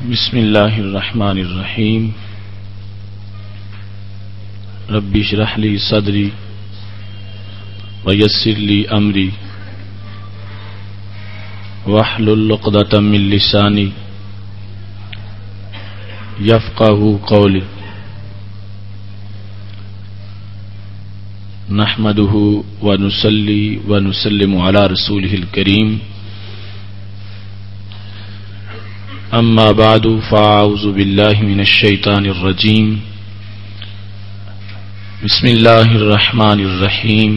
بسم اللہ الرحمن الرحیم رب اشرح لی صدری ویسر لی امری واحلل عقدۃ من لسانی یفقہوا قولی نحمدہ ونصلی ونسلم علی رسولہ الکریم اما بعد فاعوذ باللہ من الشیطان الرجیم بسم اللہ الرحمن الرحیم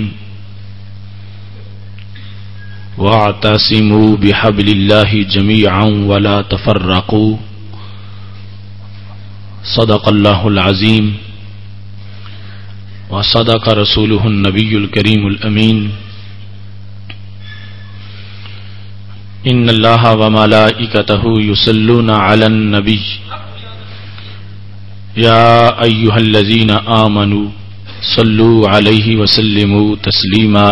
واعتصموا بحبل اللہ جمیعا ولا تفرقوا صدق اللہ العظیم وصدق رسولہ النبی الکریم الامین ان اللہ وملائکتہ یصلون علی النبی یا ایہا الذین آمنوا صلوا علیہ وسلموا تسلیما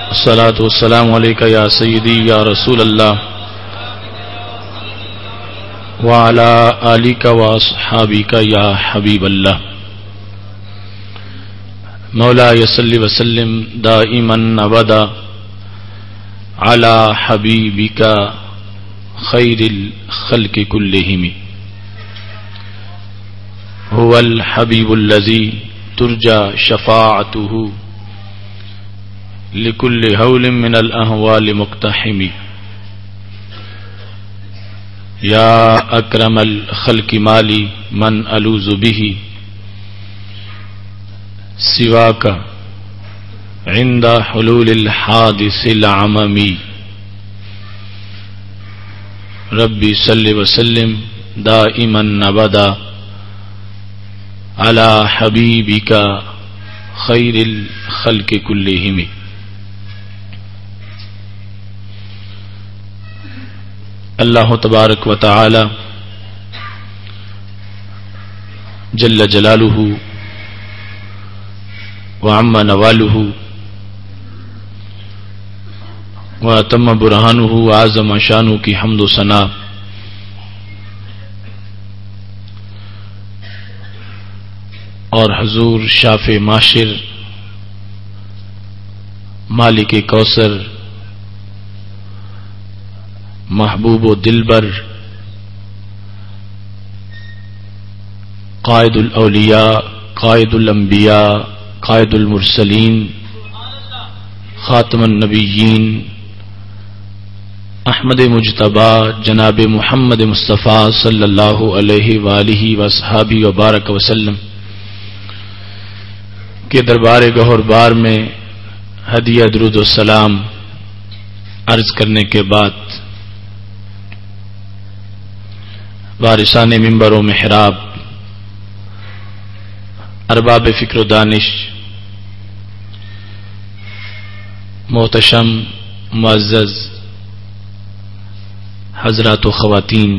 الصلاۃ والسلام علیک یا سیدی یا رسول اللہ وعلی آلک واصحابک یا حبیب اللہ مولاي صل وسلم دائما ابدا على حبيبك خير الخلق كلهم هو الحبيب الذي ترجى شفاعته لكل هول من الأهوال مقتحم يا أكرم الخلق مالي من ألوذ به سواك عند حلول الحادث العممی ربی صلی وسلم دائما ابدا علی حبیبک خیر الخلق کلہم اللہ تبارک و تعالی جل جلالہ وعم نوالہ وَأَتَمَّ بُرْهَانُهُ وَأَعْظَمَ شَانُهُ کی حمد و ثنا اور حضور شاف معاشر مالک کوثر محبوب و دلبر قائد الاولیاء قائد الانبیاء قائد المرسلین خاتم النبیین احمد مجتبی جناب محمد مصطفیٰ صلی اللہ علیہ وآلہ وصحابہ وبارک وسلم کے دربار گہر بار میں ہدیہ درود و سلام عرض کرنے کے بعد وارثان منبر و محراب ارباب فکر و دانش محتشم معزز حضرات و خواتین،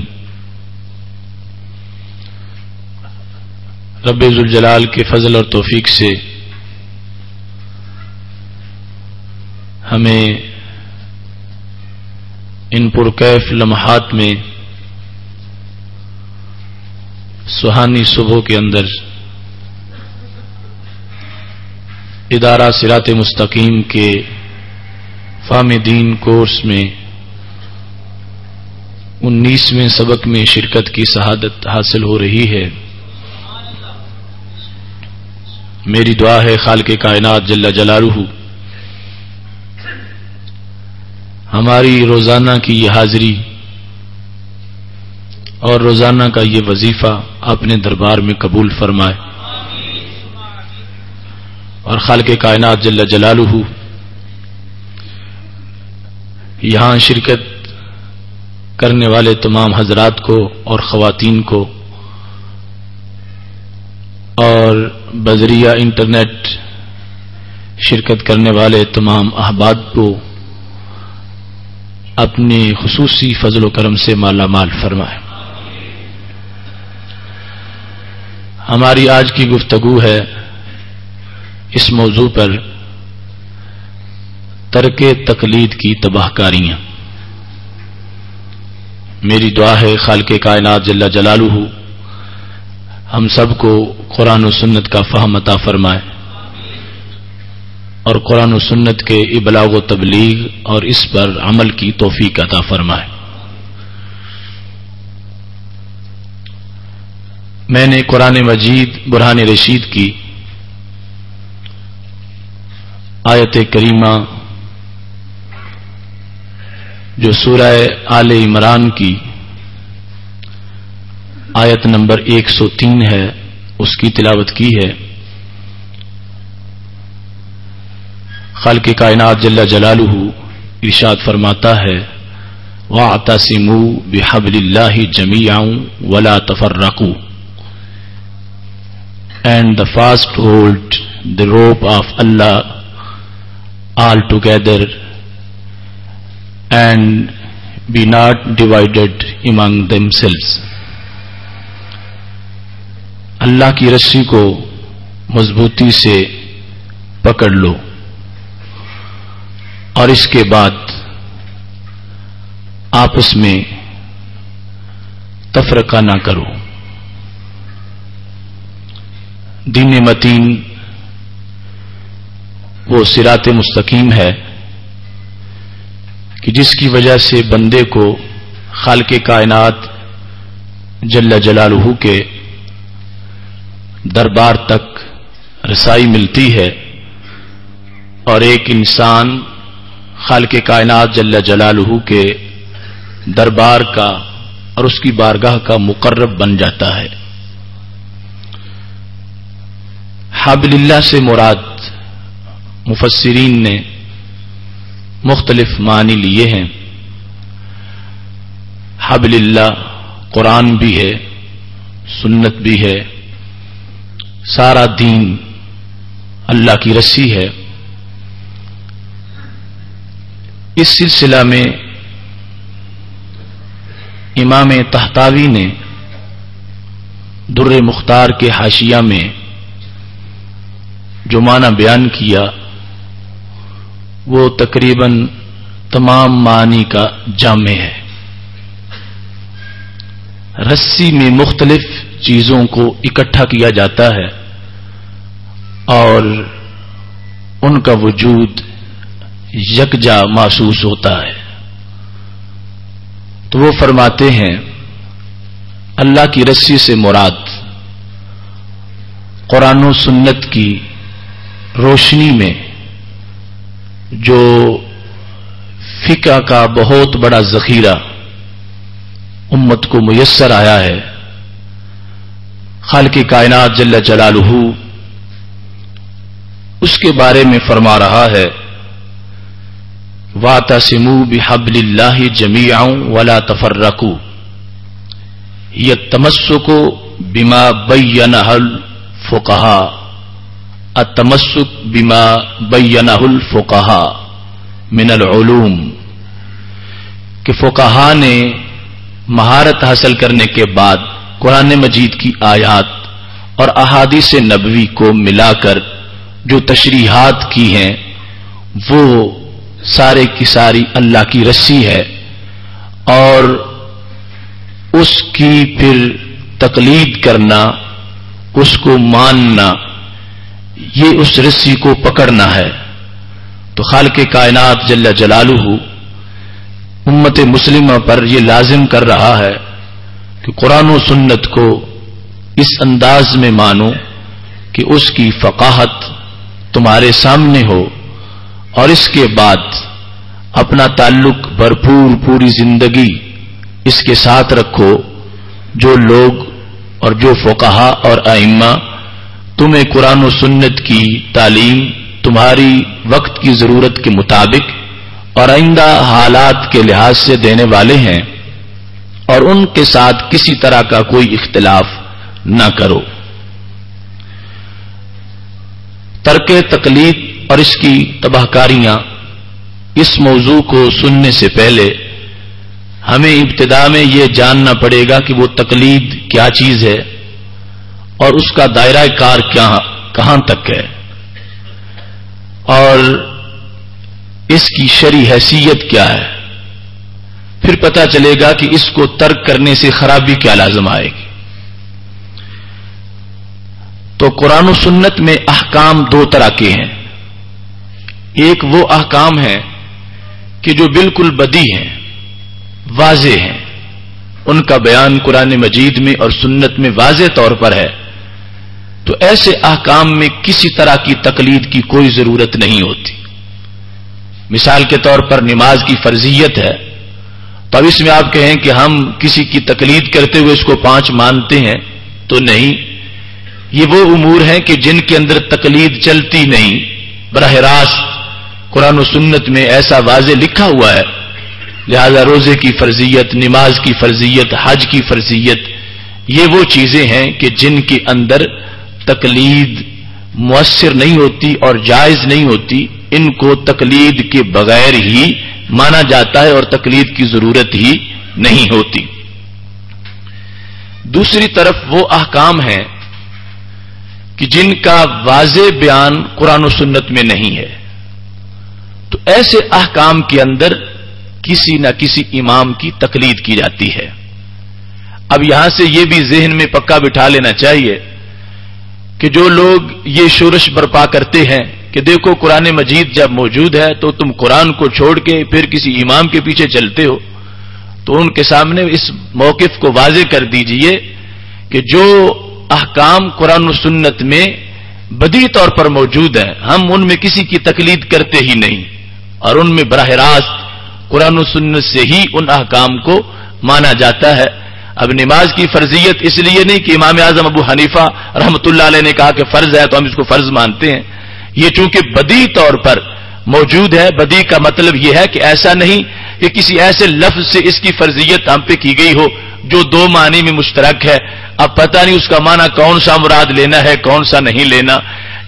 رب ذوالجلال کے فضل اور توفیق سے ہمیں ان پرکیف لمحات میں سہانی صبح کے اندر ادارہ صراط مستقیم کے فہم دین کورس میں 19ویں سبق میں شرکت کی سعادت حاصل ہو رہی ہے۔ میری دعا ہے خالق کائنات جل جلالہ ہماری روزانہ کی یہ حاضری اور روزانہ کا یہ وظیفہ اپنے دربار میں قبول فرمائے، اور خالق کائنات جل جلالہ یہاں شرکت کرنے والے تمام حضرات کو اور خواتین کو اور بذریعہ انٹرنیٹ شرکت کرنے والے تمام احباب کو اپنے خصوصی فضل و کرم سے مالا مال فرمائے۔ ہماری آج کی گفتگو ہے اس موضوع پر ترک تقلید کی تباہ کاریاں۔ میری دعا ہے خالق کائنات جل جلالہ ہم سب کو قرآن و سنت کا فہم عطا فرمائے اور قرآن و سنت کے ابلاغ و تبلیغ اور اس پر عمل کی توفیق عطا فرمائے۔ میں نے قرآن مجید برہان رشید کی آیت کریمہ جو سورہ آل عمران کی آیت نمبر 103 ہے اس کی تلاوت کی ہے۔ خالق کائنات جل جلالہ ارشاد فرماتا ہے وَاعْتَصِمُوا بِحَبْلِ اللَّهِ جَمِيعًا وَلَا تَفَرَّقُوا and the fast hold the rope of Allah all together and be not divided among themselves۔ اللہ کی رسی کو مضبوطی سے پکڑ لو اور اس کے بعد آپس میں تفرقہ نہ کرو۔ دین متین وہ صراط مستقیم ہے کہ جس کی وجہ سے بندے کو خالق کائنات جل جلالہ کے دربار تک رسائی ملتی ہے اور ایک انسان خالق کائنات جل جلالہ کے دربار کا اور اس کی بارگاہ کا مقرب بن جاتا ہے۔ حبل اللہ سے مراد مفسرین نے مختلف معنی لیے ہیں۔ حبل اللہ قرآن بھی ہے، سنت بھی ہے، سارا دین اللہ کی رسی ہے۔ اس سلسلہ میں امام طحطاوی نے در مختار کے حاشیہ میں جو معنی بیان کیا وہ تقریباً تمام معنی کا جامع ہے۔ رسی میں مختلف چیزوں کو اکٹھا کیا جاتا ہے اور ان کا وجود یکجا محسوس ہوتا ہے۔ تو وہ فرماتے ہیں اللہ کی رسی سے مراد قرآن و سنت کی روشنی میں جو فقہ کا بہت بڑا ذخیرہ امت کو میسر آیا ہے، خالق کائنات جل جلالہ اس کے بارے میں فرما رہا ہے وَاعْتَصِمُوا بِحَبْلِ اللَّهِ جَمِيعًا وَلَا تَفَرَّقُوا التمسک بما بینہ الفقہاء التمسک بما بینہ الفقہاء من العلوم کہ فقہاء نے مہارت حاصل کرنے کے بعد قرآن مجید کی آیات اور احادیث نبوی کو ملا کر جو تشریحات کی ہیں وہ سارے کی ساری اللہ کی رسی ہے اور اس کی پھر تقلید کرنا، اس کو ماننا، یہ اس رسی کو پکڑنا ہے۔ تو خالق کائنات جل جلالہ امت مسلمہ پر یہ لازم کر رہا ہے کہ قرآن و سنت کو اس انداز میں مانو کہ اس کی فقاہت تمہارے سامنے ہو اور اس کے بعد اپنا تعلق بھرپور پوری زندگی اس کے ساتھ رکھو۔ جو لوگ اور جو فقہاء اور ائمہ تمہیں قرآن و سنت کی تعلیم تمہاری وقت کی ضرورت کے مطابق اور آئندہ حالات کے لحاظ سے دینے والے ہیں اور ان کے ساتھ کسی طرح کا کوئی اختلاف نہ کرو۔ ترک تقلید اور اس کی تباہ کاریاں، اس موضوع کو سننے سے پہلے ہمیں ابتدا میں یہ جاننا پڑے گا کہ وہ تقلید کیا چیز ہے اور اس کا دائرہ کار کہاں تک ہے اور اس کی شرعی حیثیت کیا ہے۔ پھر پتہ چلے گا کہ اس کو ترک کرنے سے خرابی کیا لازم آئے گی۔ تو قرآن و سنت میں احکام دو طرح کے ہیں۔ ایک وہ احکام ہیں کہ جو بالکل بدی ہیں، واضح ہیں، ان کا بیان قرآن مجید میں اور سنت میں واضح طور پر ہے، تو ایسے احکام میں کسی طرح کی تقلید کی کوئی ضرورت نہیں ہوتی۔ مثال کے طور پر نماز کی فرضیت ہے، تو اب اس میں آپ کہیں کہ ہم کسی کی تقلید کرتے ہوئے اس کو 5 مانتے ہیں، تو نہیں، یہ وہ امور ہیں کہ جن کے اندر تقلید چلتی نہیں، براہ راست قرآن و سنت میں ایسا واضح لکھا ہوا ہے۔ لہذا روزے کی فرضیت، نماز کی فرضیت، حج کی فرضیت، یہ وہ چیزیں ہیں کہ جن کے اندر تقلید مؤثر نہیں ہوتی اور جائز نہیں ہوتی، ان کو تقلید کے بغیر ہی مانا جاتا ہے اور تقلید کی ضرورت ہی نہیں ہوتی۔ دوسری طرف وہ احکام ہیں کہ جن کا واضح بیان قرآن و سنت میں نہیں ہے، تو ایسے احکام کے اندر کسی نہ کسی امام کی تقلید کی جاتی ہے۔ اب یہاں سے یہ بھی ذہن میں پکا بٹھا لینا چاہیے کہ جو لوگ یہ شورش برپا کرتے ہیں کہ دیکھو قرآن مجید جب موجود ہے تو تم قرآن کو چھوڑ کے پھر کسی امام کے پیچھے چلتے ہو، تو ان کے سامنے اس موقف کو واضح کر دیجئے کہ جو احکام قرآن و سنت میں بدیع طور پر موجود ہیں، ہم ان میں کسی کی تقلید کرتے ہی نہیں، اور ان میں براہ راست قرآن و سنت سے ہی ان احکام کو مانا جاتا ہے۔ اب نماز کی فرضیت اس لیے نہیں کہ امام اعظم ابو حنیفہ رحمۃ اللہ علیہ نے کہا کہ فرض ہے تو ہم اس کو فرض مانتے ہیں، یہ چونکہ بدیع طور پر موجود ہے۔ بدیع کا مطلب یہ ہے کہ ایسا نہیں کہ کسی ایسے لفظ سے اس کی فرضیت ہم پہ کی گئی ہو جو 2 معنی میں مشترک ہے، اب پتہ نہیں اس کا معنی کون سا مراد لینا ہے کون سا نہیں لینا،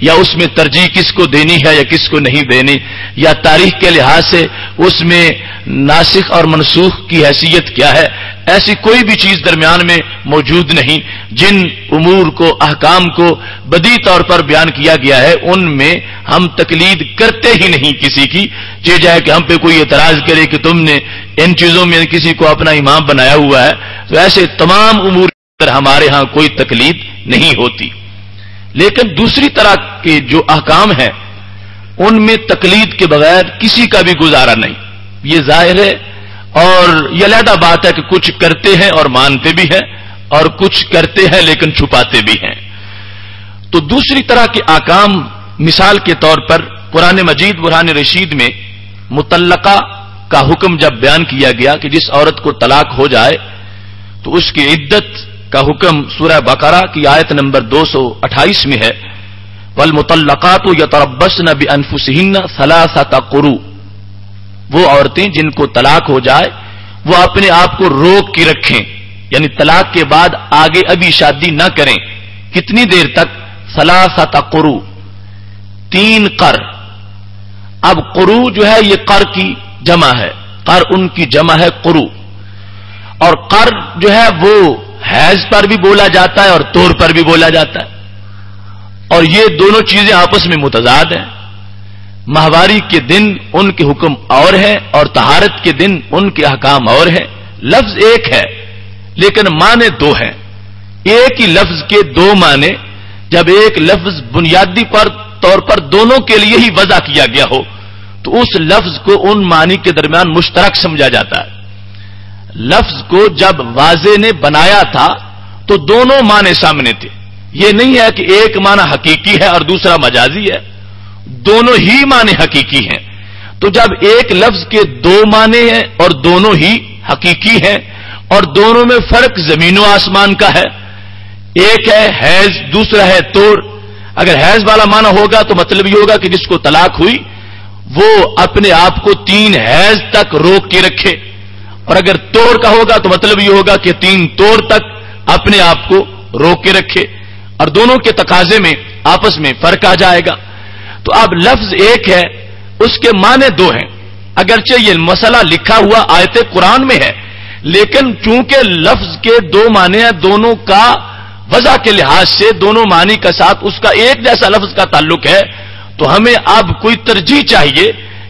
یا اس میں ترجیح کس کو دینی ہے یا کس کو نہیں دینی، یا تاریخ کے لحاظ سے اس میں ناسخ اور منسوخ کی حیثیت کیا ہے، ایسی کوئی بھی چیز درمیان میں موجود نہیں۔ جن امور کو، احکام کو بدیع طور پر بیان کیا گیا ہے، ان میں ہم تقلید کرتے ہی نہیں کسی کی، یہ جائے کہ ہم پہ کوئی اعتراض کرے کہ تم نے ان چیزوں میں کسی کو اپنا امام بنایا ہوا ہے، تو ایسے تمام امور پر ہمارے ہاں کوئی تقلید نہیں ہوتی۔ لیکن دوسری طرح کے جو احکام ہیں ان میں تقلید کے بغیر کسی کا بھی گزارا نہیں، یہ ظاہر ہے، اور یہ علیحدہ بات ہے کہ کچھ کرتے ہیں اور مانتے بھی ہیں، اور کچھ کرتے ہیں لیکن چھپاتے بھی ہیں۔ تو دوسری طرح کے احکام، مثال کے طور پر قرآن مجید برہان رشید میں مطلقہ کا حکم جب بیان کیا گیا کہ جس عورت کو طلاق ہو جائے تو اس کی عدت کا حکم سورہ بقرہ کی آیت نمبر 228 میں ہے، والمطلقات یتربصن بانفسہن ثلاثۃ قروء، وہ عورتیں جن کو طلاق ہو جائے وہ اپنے آپ کو روک کے رکھیں، یعنی طلاق کے بعد آگے ابھی شادی نہ کریں۔ کتنی دیر تک؟ ثلاثۃ قروء، 3 قر۔ اب قروء جو ہے یہ قر کی جمع ہے، قر ان کی جمع ہے قروء، اور قر جو ہے وہ حیض پر بھی بولا جاتا ہے اور طور پر بھی بولا جاتا ہے، اور یہ دونوں چیزیں آپس میں متضاد ہیں۔ ماہواری کے دن ان کے حکم اور ہیں اور طہارت کے دن ان کے احکام اور ہیں۔ لفظ ایک ہے لیکن معنی 2 ہیں۔ ایک ہی لفظ کے 2 معنی، جب ایک لفظ بنیادی طور پر دونوں کے لیے ہی وضع کیا گیا ہو تو اس لفظ کو ان معنی کے درمیان مشترک سمجھا جاتا ہے۔ لفظ کو جب واضح نے بنایا تھا تو دونوں معنی سامنے تھے، یہ نہیں ہے کہ ایک معنی حقیقی ہے اور دوسرا مجازی ہے، دونوں ہی معنی حقیقی ہیں۔ تو جب ایک لفظ کے 2 معنی ہیں اور دونوں ہی حقیقی ہیں اور دونوں میں فرق زمین و آسمان کا ہے، ایک ہے حیض، دوسرا ہے طور۔ اگر حیض والا معنی ہوگا تو مطلب یہ ہوگا کہ جس کو طلاق ہوئی وہ اپنے آپ کو 3 حیض تک روک کے رکھے، اور اگر طور کا ہوگا تو مطلب یہ ہوگا کہ 3 طور تک اپنے آپ کو روک کے رکھے، اور دونوں کے تقاضے میں آپس میں فرق آ جائے گا۔ تو اب لفظ ایک ہے، اس کے معنی 2 ہیں۔ اگرچہ یہ مسئلہ لکھا ہوا آیت قرآن میں ہے، لیکن چونکہ لفظ کے 2 معنی ہیں، دونوں کا وضع کے لحاظ سے دونوں معنی کا ساتھ اس کا ایک جیسا لفظ کا تعلق ہے، تو ہمیں اب کوئی ترجیح چاہیے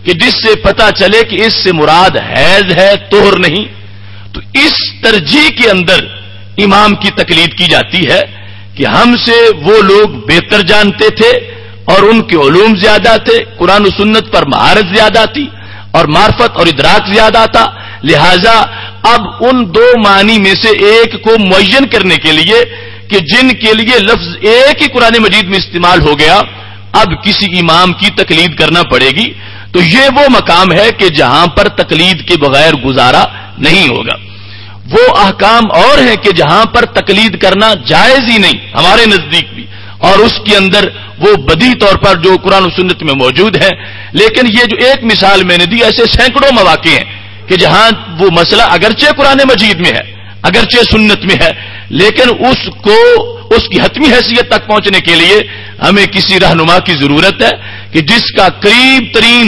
کہ جس سے پتہ چلے کہ اس سے مراد حیض ہے، طہر نہیں، تو اس ترجیح کے اندر امام کی تقلید کی جاتی ہے کہ ہم سے وہ لوگ بہتر جانتے تھے اور ان کے علوم زیادہ تھے، قرآن و سنت پر مہارت زیادہ تھی اور معرفت اور ادراک زیادہ تھا، لہذا اب ان دو معنی میں سے ایک کو معین کرنے کے لیے کہ جن کے لیے لفظ ایک ہی قرآن مجید میں استعمال ہو گیا، اب کسی امام کی تقلید کرنا پڑے گی. تو یہ وہ مقام ہے کہ جہاں پر تقلید کے بغیر گزارا نہیں ہوگا. وہ احکام اور ہیں کہ جہاں پر تقلید کرنا جائز ہی نہیں ہمارے نزدیک بھی، اور اس کے اندر وہ بدیہی طور پر جو قرآن و سنت میں موجود ہے. لیکن یہ جو ایک مثال میں نے دی، ایسے سینکڑوں مواقع ہیں کہ جہاں وہ مسئلہ اگرچہ قرآن مجید میں ہے، اگرچہ سنت میں ہے، لیکن اس کی حتمی حیثیت تک پہنچنے کے لیے ہمیں کسی رہنما کی ضرورت ہے کہ جس کا قریب ترین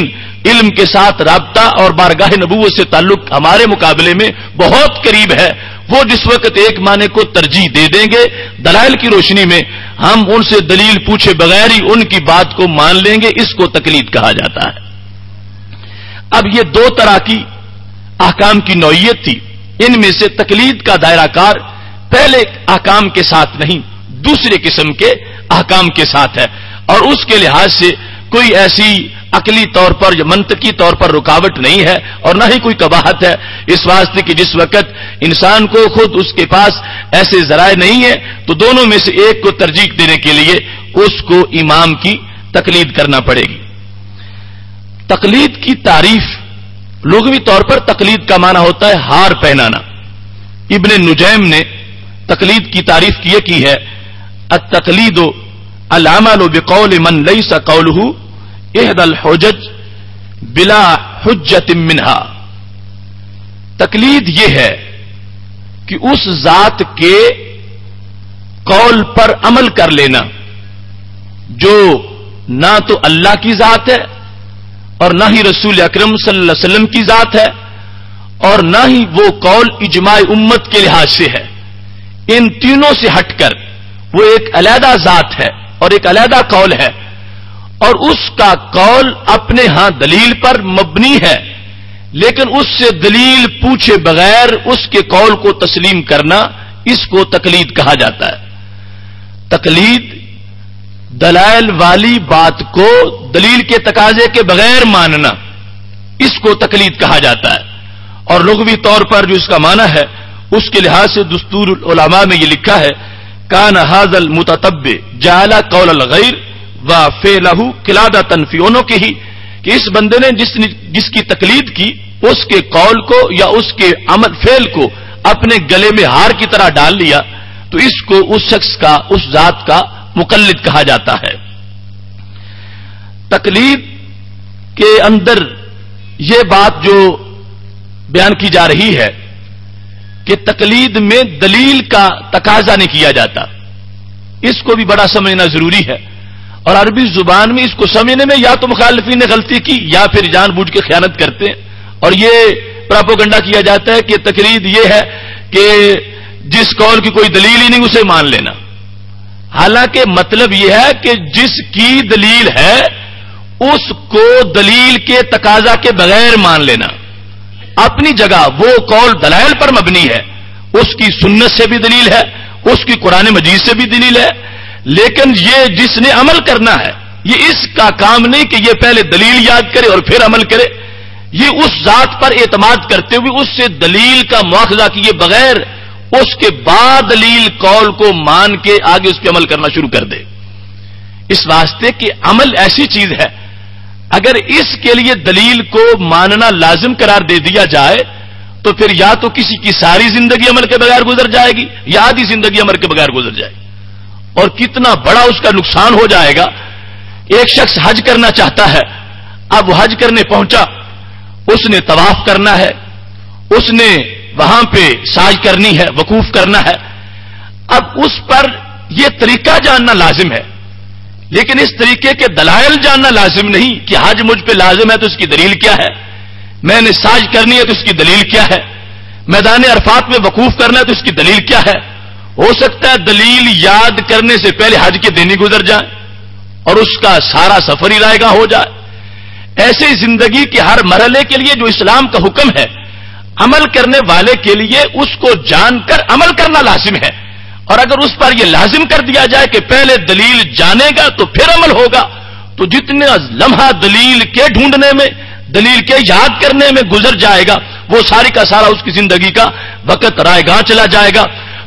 علم کے ساتھ رابطہ اور بارگاہ نبوت سے تعلق ہمارے مقابلے میں بہت قریب ہے. وہ جس وقت ایک معنی کو ترجیح دے دیں گے دلائل کی روشنی میں، ہم ان سے دلیل پوچھے بغیر ہی ان کی بات کو مان لیں گے، اس کو تقلید کہا جاتا ہے. اب یہ دو طرح کی احکام کی نوعیت تھی. ان میں سے تقلید کا دائرہ کار پہلے احکام کے ساتھ نہیں، دوسرے قسم کے احکام کے ساتھ ہے، اور اس کے لحاظ سے کوئی ایسی عقلی طور پر یا منطقی طور پر رکاوٹ نہیں ہے اور نہ ہی کوئی قباحت ہے، اس واسطے کہ جس وقت انسان کو خود اس کے پاس ایسے ذرائع نہیں ہے تو دونوں میں سے ایک کو ترجیح دینے کے لیے اس کو امام کی تقلید کرنا پڑے گی. تقلید کی تعریف لغوی طور پر تقلید کا معنی ہوتا ہے ہار پہنانا. ابن نجیم نے تقلید کی تعریف کی ہے التقلید العمل بقول من ليس قوله احدى الحجج بلا حجت منها. تقلید یہ ہے کہ اس ذات کے قول پر عمل کر لینا جو نہ تو اللہ کی ذات ہے اور نہ ہی رسول اکرم صلی اللہ علیہ وسلم کی ذات ہے اور نہ ہی وہ قول اجماع امت کے لحاظ سے ہے. ان تینوں سے ہٹ کر وہ ایک علیحدہ ذات ہے اور ایک علیحدہ قول ہے، اور اس کا قول اپنے ہاں دلیل پر مبنی ہے، لیکن اس سے دلیل پوچھے بغیر اس کے قول کو تسلیم کرنا، اس کو تقلید کہا جاتا ہے. تقلید دلائل والی بات کو دلیل کے تقاضے کے بغیر ماننا، اس کو تقلید کہا جاتا ہے. اور لغوی طور پر جو اس کا معنی ہے اس کے لحاظ سے دستور العلماء میں یہ لکھا ہے کان ھذا المتتبع جعل قول الغیر وفعلہ قلادۃ فی عنقہ، کہ اس بندے نے جس کی تقلید کی اس کے قول کو یا اس کے عمل فعل کو اپنے گلے میں ہار کی طرح ڈال لیا، تو اس کو اس شخص کا اس ذات کا مقلد کہا جاتا ہے. تقلید کے اندر یہ بات جو بیان کی جا رہی ہے کہ تقلید میں دلیل کا تقاضا نہیں کیا جاتا، اس کو بھی بڑا سمجھنا ضروری ہے. اور عربی زبان میں اس کو سمجھنے میں یا تو مخالفین نے غلطی کی یا پھر جان بوجھ کے خیانت کرتے ہیں، اور یہ پراپوگنڈا کیا جاتا ہے کہ تقلید یہ ہے کہ جس قول کی کوئی دلیل ہی نہیں اسے مان لینا. حالانکہ مطلب یہ ہے کہ جس کی دلیل ہے اس کو دلیل کے تقاضا کے بغیر مان لینا. اپنی جگہ وہ قول دلائل پر مبنی ہے، اس کی سنت سے بھی دلیل ہے، اس کی قرآن مجید سے بھی دلیل ہے، لیکن یہ جس نے عمل کرنا ہے یہ اس کا کام نہیں کہ یہ پہلے دلیل یاد کرے اور پھر عمل کرے. یہ اس ذات پر اعتماد کرتے ہوئے اس سے دلیل کا مواخذہ کیے بغیر اس کے بعد دلیل قول کو مان کے آگے اس پہ عمل کرنا شروع کر دے. اس واسطے کہ عمل ایسی چیز ہے اگر اس کے لیے دلیل کو ماننا لازم قرار دے دیا جائے تو پھر یا تو کسی کی ساری زندگی عمل کے بغیر گزر جائے گی یا آدھی زندگی عمل کے بغیر گزر جائے گی، اور کتنا بڑا اس کا نقصان ہو جائے گا. ایک شخص حج کرنا چاہتا ہے، اب وہ حج کرنے پہنچا، اس نے طواف کرنا ہے، اس نے وہاں پہ سعی کرنی ہے، وقوف کرنا ہے. اب اس پر یہ طریقہ جاننا لازم ہے، لیکن اس طریقے کے دلائل جاننا لازم نہیں کہ حج مجھ پہ لازم ہے تو اس کی دلیل کیا ہے، میں نے سعی کرنی ہے تو اس کی دلیل کیا ہے، میدان عرفات میں وقوف کرنا ہے تو اس کی دلیل کیا ہے. ہو سکتا ہے دلیل یاد کرنے سے پہلے حج کے دن ہی گزر جائیں اور اس کا سارا سفر ہی رائگاں ہو جائے. ایسے زندگی کے ہر مرحلے کے لیے جو اسلام کا حکم ہے عمل کرنے والے کے لیے اس کو جان کر عمل کرنا لازم ہے، اور اگر اس پر یہ لازم کر دیا جائے کہ پہلے دلیل جانے گا تو پھر عمل ہوگا، تو جتنا لمحہ دلیل کے ڈھونڈنے میں، دلیل کے یاد کرنے میں گزر جائے گا، وہ ساری کا سارا اس کی زندگی کا وقت رائے گاہ چلا جائے گا۔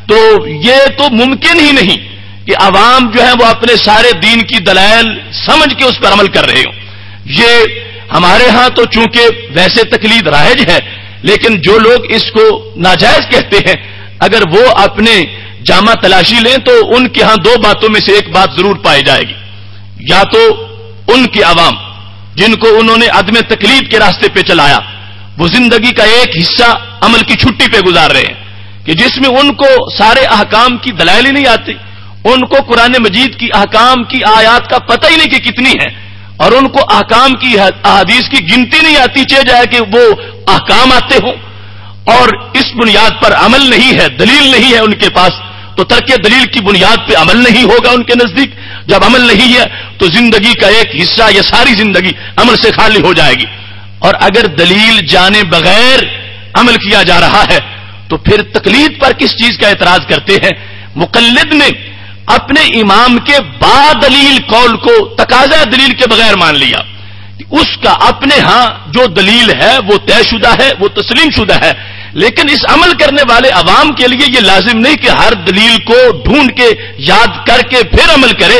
تو یہ تو ممکن ہی نہیں کہ عوام جو ہے وہ اپنے سارے دین کی دلائل سمجھ کے اس پر عمل کر رہے ہوں۔ یہ ہمارے ہاں تو چونکہ ویسے تقلید رائج ہے، لیکن جو لوگ اس کو ناجائز کہتے ہیں، اگر وہ اپنے جامع تلاشی لیں تو ان کے ہاں دو باتوں میں سے ایک بات ضرور پائی جائے گی۔ یا تو ان کے عوام جن کو انہوں نے عدم تقلید کے راستے پہ چلایا، وہ زندگی کا ایک حصہ عمل کی چھٹی پہ گزار رہے ہیں کہ جس میں ان کو سارے احکام کی دلائل ہی نہیں آتی، ان کو قرآن مجید کی احکام کی آیات کا پتہ ہی نہیں کہ کتنی ہے، اور ان کو احکام کی احادیث کی گنتی نہیں آتی، چاہے جائے کہ وہ احکام آتے ہوں، اور اس بنیاد پر عمل نہیں ہے، دلیل نہیں ہے ان کے پاس، تو ترک دلیل کی بنیاد پہ عمل نہیں ہوگا ان کے نزدیک۔ جب عمل نہیں ہے تو زندگی کا ایک حصہ یا ساری زندگی عمل سے خالی ہو جائے گی۔ اور اگر دلیل جانے بغیر عمل کیا جا رہا ہے تو پھر تقلید پر کس چیز کا اعتراض کرتے ہیں؟ مقلد نے اپنے امام کے با دلیل قول کو تقاضا دلیل کے بغیر مان لیا، اس کا اپنے ہاں جو دلیل ہے وہ طے شدہ ہے، وہ تسلیم شدہ ہے، لیکن اس عمل کرنے والے عوام کے لیے یہ لازم نہیں کہ ہر دلیل کو ڈھونڈ کے یاد کر کے پھر عمل کرے،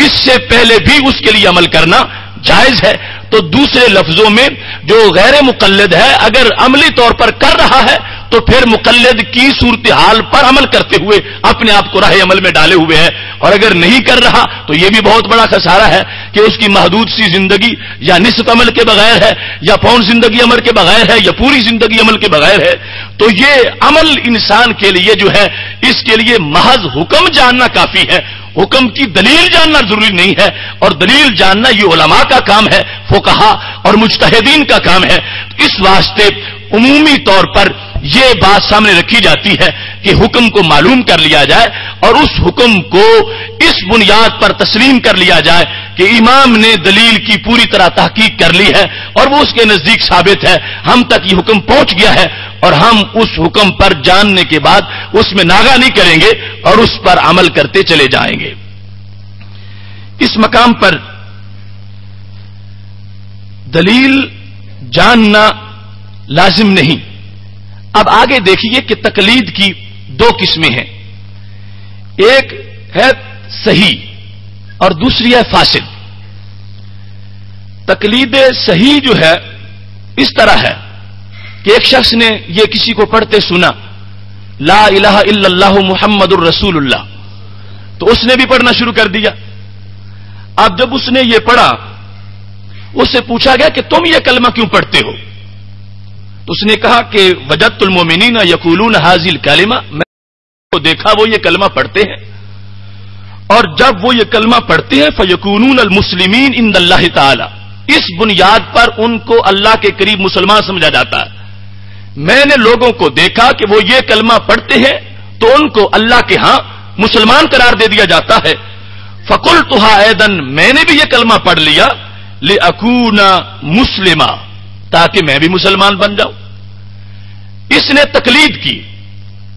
اس سے پہلے بھی اس کے لیے عمل کرنا جائز ہے۔ تو دوسرے لفظوں میں جو غیر مقلد ہے اگر عملی طور پر کر رہا ہے تو پھر مقلد کی صورتحال پر عمل کرتے ہوئے اپنے آپ کو راہ عمل میں ڈالے ہوئے ہے، اور اگر نہیں کر رہا تو یہ بھی بہت بڑا خسارہ ہے کہ اس کی محدود سی زندگی یا نصف عمل کے بغیر ہے، یا پون زندگی عمل کے بغیر ہے، یا پوری زندگی عمل کے بغیر ہے۔ تو یہ عمل انسان کے لیے جو ہے اس کے لیے محض حکم جاننا کافی ہے، حکم کی دلیل جاننا ضروری نہیں ہے، اور دلیل جاننا یہ علماء کا کام ہے، فقہا اور مجتہدین کا کام ہے۔ اس واسطے عمومی طور پر یہ بات سامنے رکھی جاتی ہے کہ حکم کو معلوم کر لیا جائے، اور اس حکم کو اس بنیاد پر تسلیم کر لیا جائے کہ امام نے دلیل کی پوری طرح تحقیق کر لی ہے اور وہ اس کے نزدیک ثابت ہے، ہم تک یہ حکم پہنچ گیا ہے، اور ہم اس حکم پر جاننے کے بعد اس میں ناغہ نہیں کریں گے اور اس پر عمل کرتے چلے جائیں گے۔ اس مقام پر دلیل جاننا لازم نہیں۔ اب آگے دیکھیے کہ تقلید کی دو قسمیں ہیں، ایک ہے صحیح اور دوسری ہے فاسد۔ تقلید صحیح جو ہے اس طرح ہے کہ ایک شخص نے یہ کسی کو پڑھتے سنا لا الہ الا اللہ محمد الرسول اللہ، تو اس نے بھی پڑھنا شروع کر دیا۔ اب جب اس نے یہ پڑھا، اس سے پوچھا گیا کہ تم یہ کلمہ کیوں پڑھتے ہو؟ تو اس نے کہا کہ وجدت المؤمنین یقولون ھذہ الکلمہ، میں نے دیکھا وہ یہ کلمہ پڑھتے ہیں، اور جب وہ یہ کلمہ پڑھتے ہیں فیکونون المسلمین عند اللہ تعالی، اس بنیاد پر ان کو اللہ کے قریب مسلمان سمجھا جاتا ہے۔ میں نے لوگوں کو دیکھا کہ وہ یہ کلمہ پڑھتے ہیں تو ان کو اللہ کے ہاں مسلمان قرار دے دیا جاتا ہے۔ فقلتھا ایضا، میں نے بھی یہ کلمہ پڑھ لیا لأکون مسلما، تاکہ میں بھی مسلمان بن جاؤں۔ اس نے تقلید کی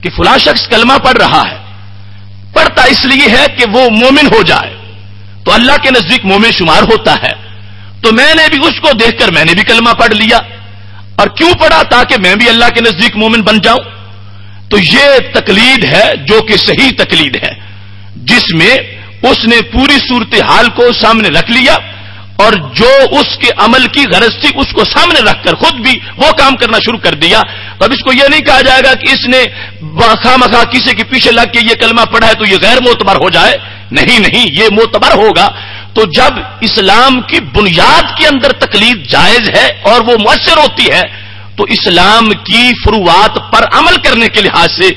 کہ فلاں شخص کلمہ پڑھ رہا ہے، پڑھتا اس لیے ہے کہ وہ مومن ہو جائے، تو اللہ کے نزدیک مومن شمار ہوتا ہے، تو میں نے بھی اس کو دیکھ کر میں نے بھی کلمہ پڑھ لیا، اور کیوں پڑھا؟ تاکہ میں بھی اللہ کے نزدیک مومن بن جاؤں۔ تو یہ تقلید ہے جو کہ صحیح تقلید ہے، جس میں اس نے پوری صورتحال کو سامنے رکھ لیا، اور جو اس کے عمل کی غرض تھی اس کو سامنے رکھ کر خود بھی وہ کام کرنا شروع کر دیا۔ اب اس کو یہ نہیں کہا جائے گا کہ اس نے خواہ کسی کے پیچھے لگ کے یہ کلمہ پڑھا ہے تو یہ غیر معتبر ہو جائے، نہیں، یہ معتبر ہوگا۔ تو جب اسلام کی بنیاد کے اندر تقلید جائز ہے اور وہ مؤثر ہوتی ہے، تو اسلام کی فروعات پر عمل کرنے کے لحاظ سے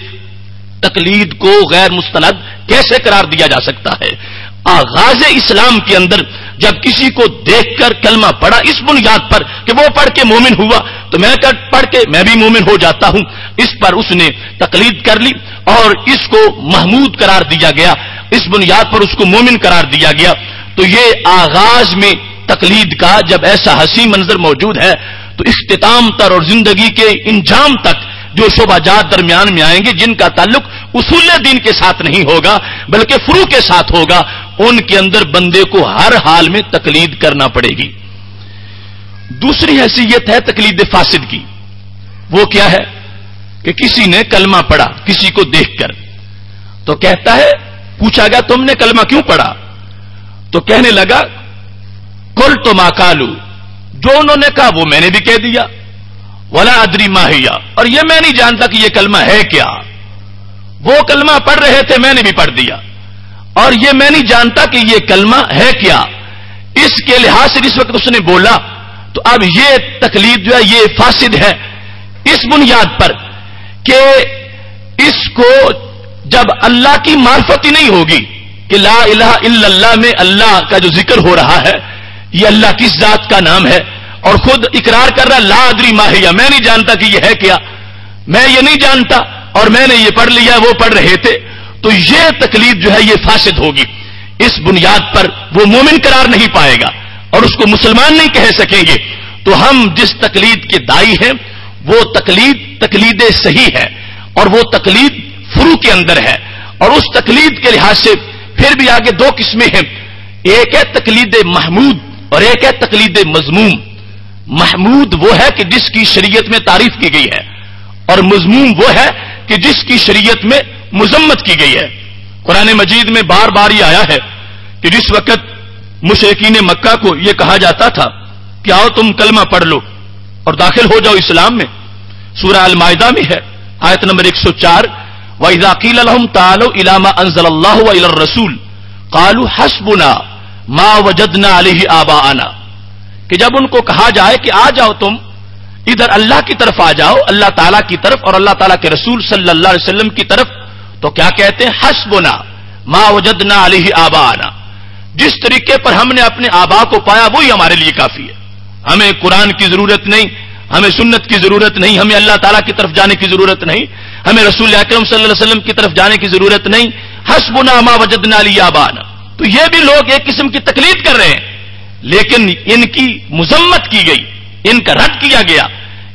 تقلید کو غیر مستند کیسے قرار دیا جا سکتا ہے؟ آغاز اسلام کے اندر جب کسی کو دیکھ کر کلمہ پڑھا اس بنیاد پر کہ وہ پڑھ کے مومن ہوا تو میں پڑھ کے میں بھی مومن ہو جاتا ہوں، اس پر اس نے تقلید کر لی اور اس کو محمود قرار دیا گیا، اس بنیاد پر اس کو مومن قرار دیا گیا۔ تو یہ آغاز میں تقلید کا جب ایسا حسین منظر موجود ہے تو اختتام تر اور زندگی کے انجام تک جو شعبہ جات درمیان میں آئیں گے، جن کا تعلق اصول دین کے ساتھ نہیں ہوگا بلکہ فروع کے ساتھ ہوگا، ان کے اندر بندے کو ہر حال میں تقلید کرنا پڑے گی۔ دوسری حیثیت ہے تقلید فاسد کی۔ وہ کیا ہے کہ کسی نے کلمہ پڑھا کسی کو دیکھ کر، تو کہتا ہے، پوچھا گیا تم نے کلمہ کیوں پڑھا؟ تو کہنے لگا قلت ما قالوا، جو انہوں نے کہا وہ میں نے بھی کہہ دیا، ولا ادری ما ہی، اور یہ میں نہیں جانتا کہ یہ کلمہ ہے کیا۔ وہ کلمہ پڑھ رہے تھے میں نے بھی پڑھ دیا، اور یہ میں نہیں جانتا کہ یہ کلمہ ہے کیا۔ اس کے لحاظ سے جس وقت اس نے بولا تو اب یہ تقلید جو ہے یہ فاسد ہے، اس بنیاد پر کہ اس کو جب اللہ کی معرفت ہی نہیں ہوگی کہ لا الہ الا اللہ میں اللہ کا جو ذکر ہو رہا ہے یہ اللہ کس ذات کا نام ہے، اور خود اقرار کر رہا لا ادری ما ہی، میں نہیں جانتا کہ یہ ہے کیا، میں یہ نہیں جانتا اور میں نے یہ پڑھ لیا وہ پڑھ رہے تھے، تو یہ تقلید جو ہے یہ فاسد ہوگی۔ اس بنیاد پر وہ مومن قرار نہیں پائے گا اور اس کو مسلمان نہیں کہہ سکیں گے۔ تو ہم جس تقلید کے دائی ہیں وہ تقلید صحیح ہے، اور وہ تقلید فروع کے اندر ہے، اور اس تقلید کے لحاظ سے پھر بھی آگے دو قسمیں ہیں، ایک ہے تقلید محمود اور ایک ہے تقلید مذموم۔ محمود وہ ہے کہ جس کی شریعت میں تعریف کی گئی ہے، اور مذموم وہ ہے کہ جس کی شریعت میں مذمت کی گئی ہے۔ قرآن مجید میں بار بار یہ آیا ہے کہ جس وقت مشرکین مکہ کو یہ کہا جاتا تھا کہ آؤ تم کلمہ پڑھ لو اور داخل ہو جاؤ اسلام میں، سورہ المائدہ میں ہے آیت نمبر 104، وَإِذَا قِيلَ لَهُمْ تَعَالَوْا إِلَىٰ مَا أَنزَلَ اللَّهُ وَإِلَى الرَّسُولِ قَالُوا حَسْبُنَا مَا وَجَدْنَا عَلَيْهِ آبَاءَنَا، کہ جب ان کو کہا جائے کہ آ جاؤ تم ادھر اللہ کی طرف آ جاؤ، اللہ تعالیٰ کی طرف اور اللہ تعالیٰ کے رسول صلی اللہ علیہ وسلم کی طرف، تو کیا کہتے ہیں؟ حسبنا ما وجدنا علیہ آباءنا، جس طریقے پر ہم نے اپنے آبا کو پایا وہی ہمارے لیے کافی ہے، ہمیں قرآن کی ضرورت نہیں، ہمیں سنت کی ضرورت نہیں، ہمیں اللہ تعالیٰ کی طرف جانے کی ضرورت نہیں، ہمیں رسول اکرم صلی اللہ علیہ وسلم کی طرف جانے کی ضرورت نہیں، حسبنا ما وجدنا علیہ آباءنا۔ تو یہ بھی لوگ ایک قسم کی تقلید کر رہے ہیں، لیکن ان کی مذمت کی گئی، ان کا رد کیا گیا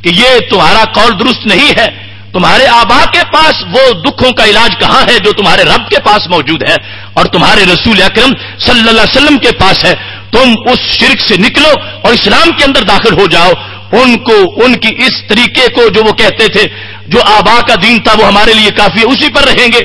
کہ یہ تمہارا قول درست نہیں ہے، تمہارے آبا کے پاس وہ دکھوں کا علاج کہاں ہے جو تمہارے رب کے پاس موجود ہے اور تمہارے رسول اکرم صلی اللہ علیہ وسلم کے پاس ہے، تم اس شرک سے نکلو اور اسلام کے اندر داخل ہو جاؤ۔ ان کو ان کی اس طریقے کو جو وہ کہتے تھے جو آبا کا دین تھا وہ ہمارے لیے کافی ہے، اسی پر رہیں گے،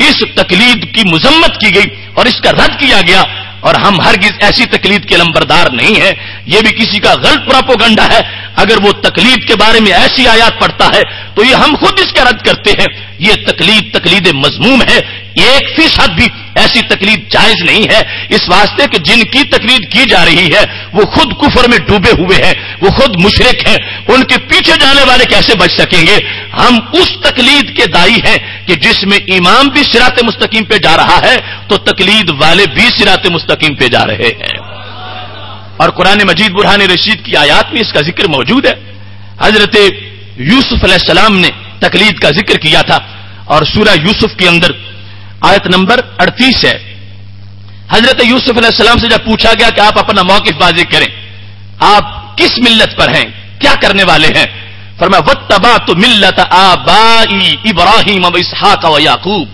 اس تقلید کی مذمت کی گئی اور اس کا رد کیا گیا، اور ہم ہرگز ایسی تقلید کے لمبردار نہیں ہیں۔ یہ بھی کسی کا غلط پروپیگنڈا ہے، اگر وہ تقلید کے بارے میں ایسی آیات پڑھتا ہے تو یہ ہم خود اس کا رد کرتے ہیں۔ یہ تقلید مذموم ہے، 1% بھی ایسی تقلید جائز نہیں ہے، اس واسطے کہ جن کی تقلید کی جا رہی ہے وہ خود کفر میں ڈوبے ہوئے ہیں، وہ خود مشرک ہیں، ان کے پیچھے جانے والے کیسے بچ سکیں گے؟ ہم اس تقلید کے دائی ہیں کہ جس میں امام بھی صراط مستقیم پہ جا رہا ہے تو تقلید والے بھی صراط مستقیم پہ جا رہے ہیں، اور قرآن مجید برہان رشید کی آیات میں اس کا ذکر موجود ہے۔ حضرت یوسف علیہ السلام نے تقلید کا ذکر کیا تھا، اور سورہ یوسف کے اندر آیت نمبر 38 ہے۔ حضرت یوسف علیہ السلام سے جب پوچھا گیا کہ آپ اپنا موقف واضح کریں، آپ کس ملت پر ہیں، کیا کرنے والے ہیں؟ فرمایا واتبعت ملت آبائی ابراہیم واسحاق ویعقوب،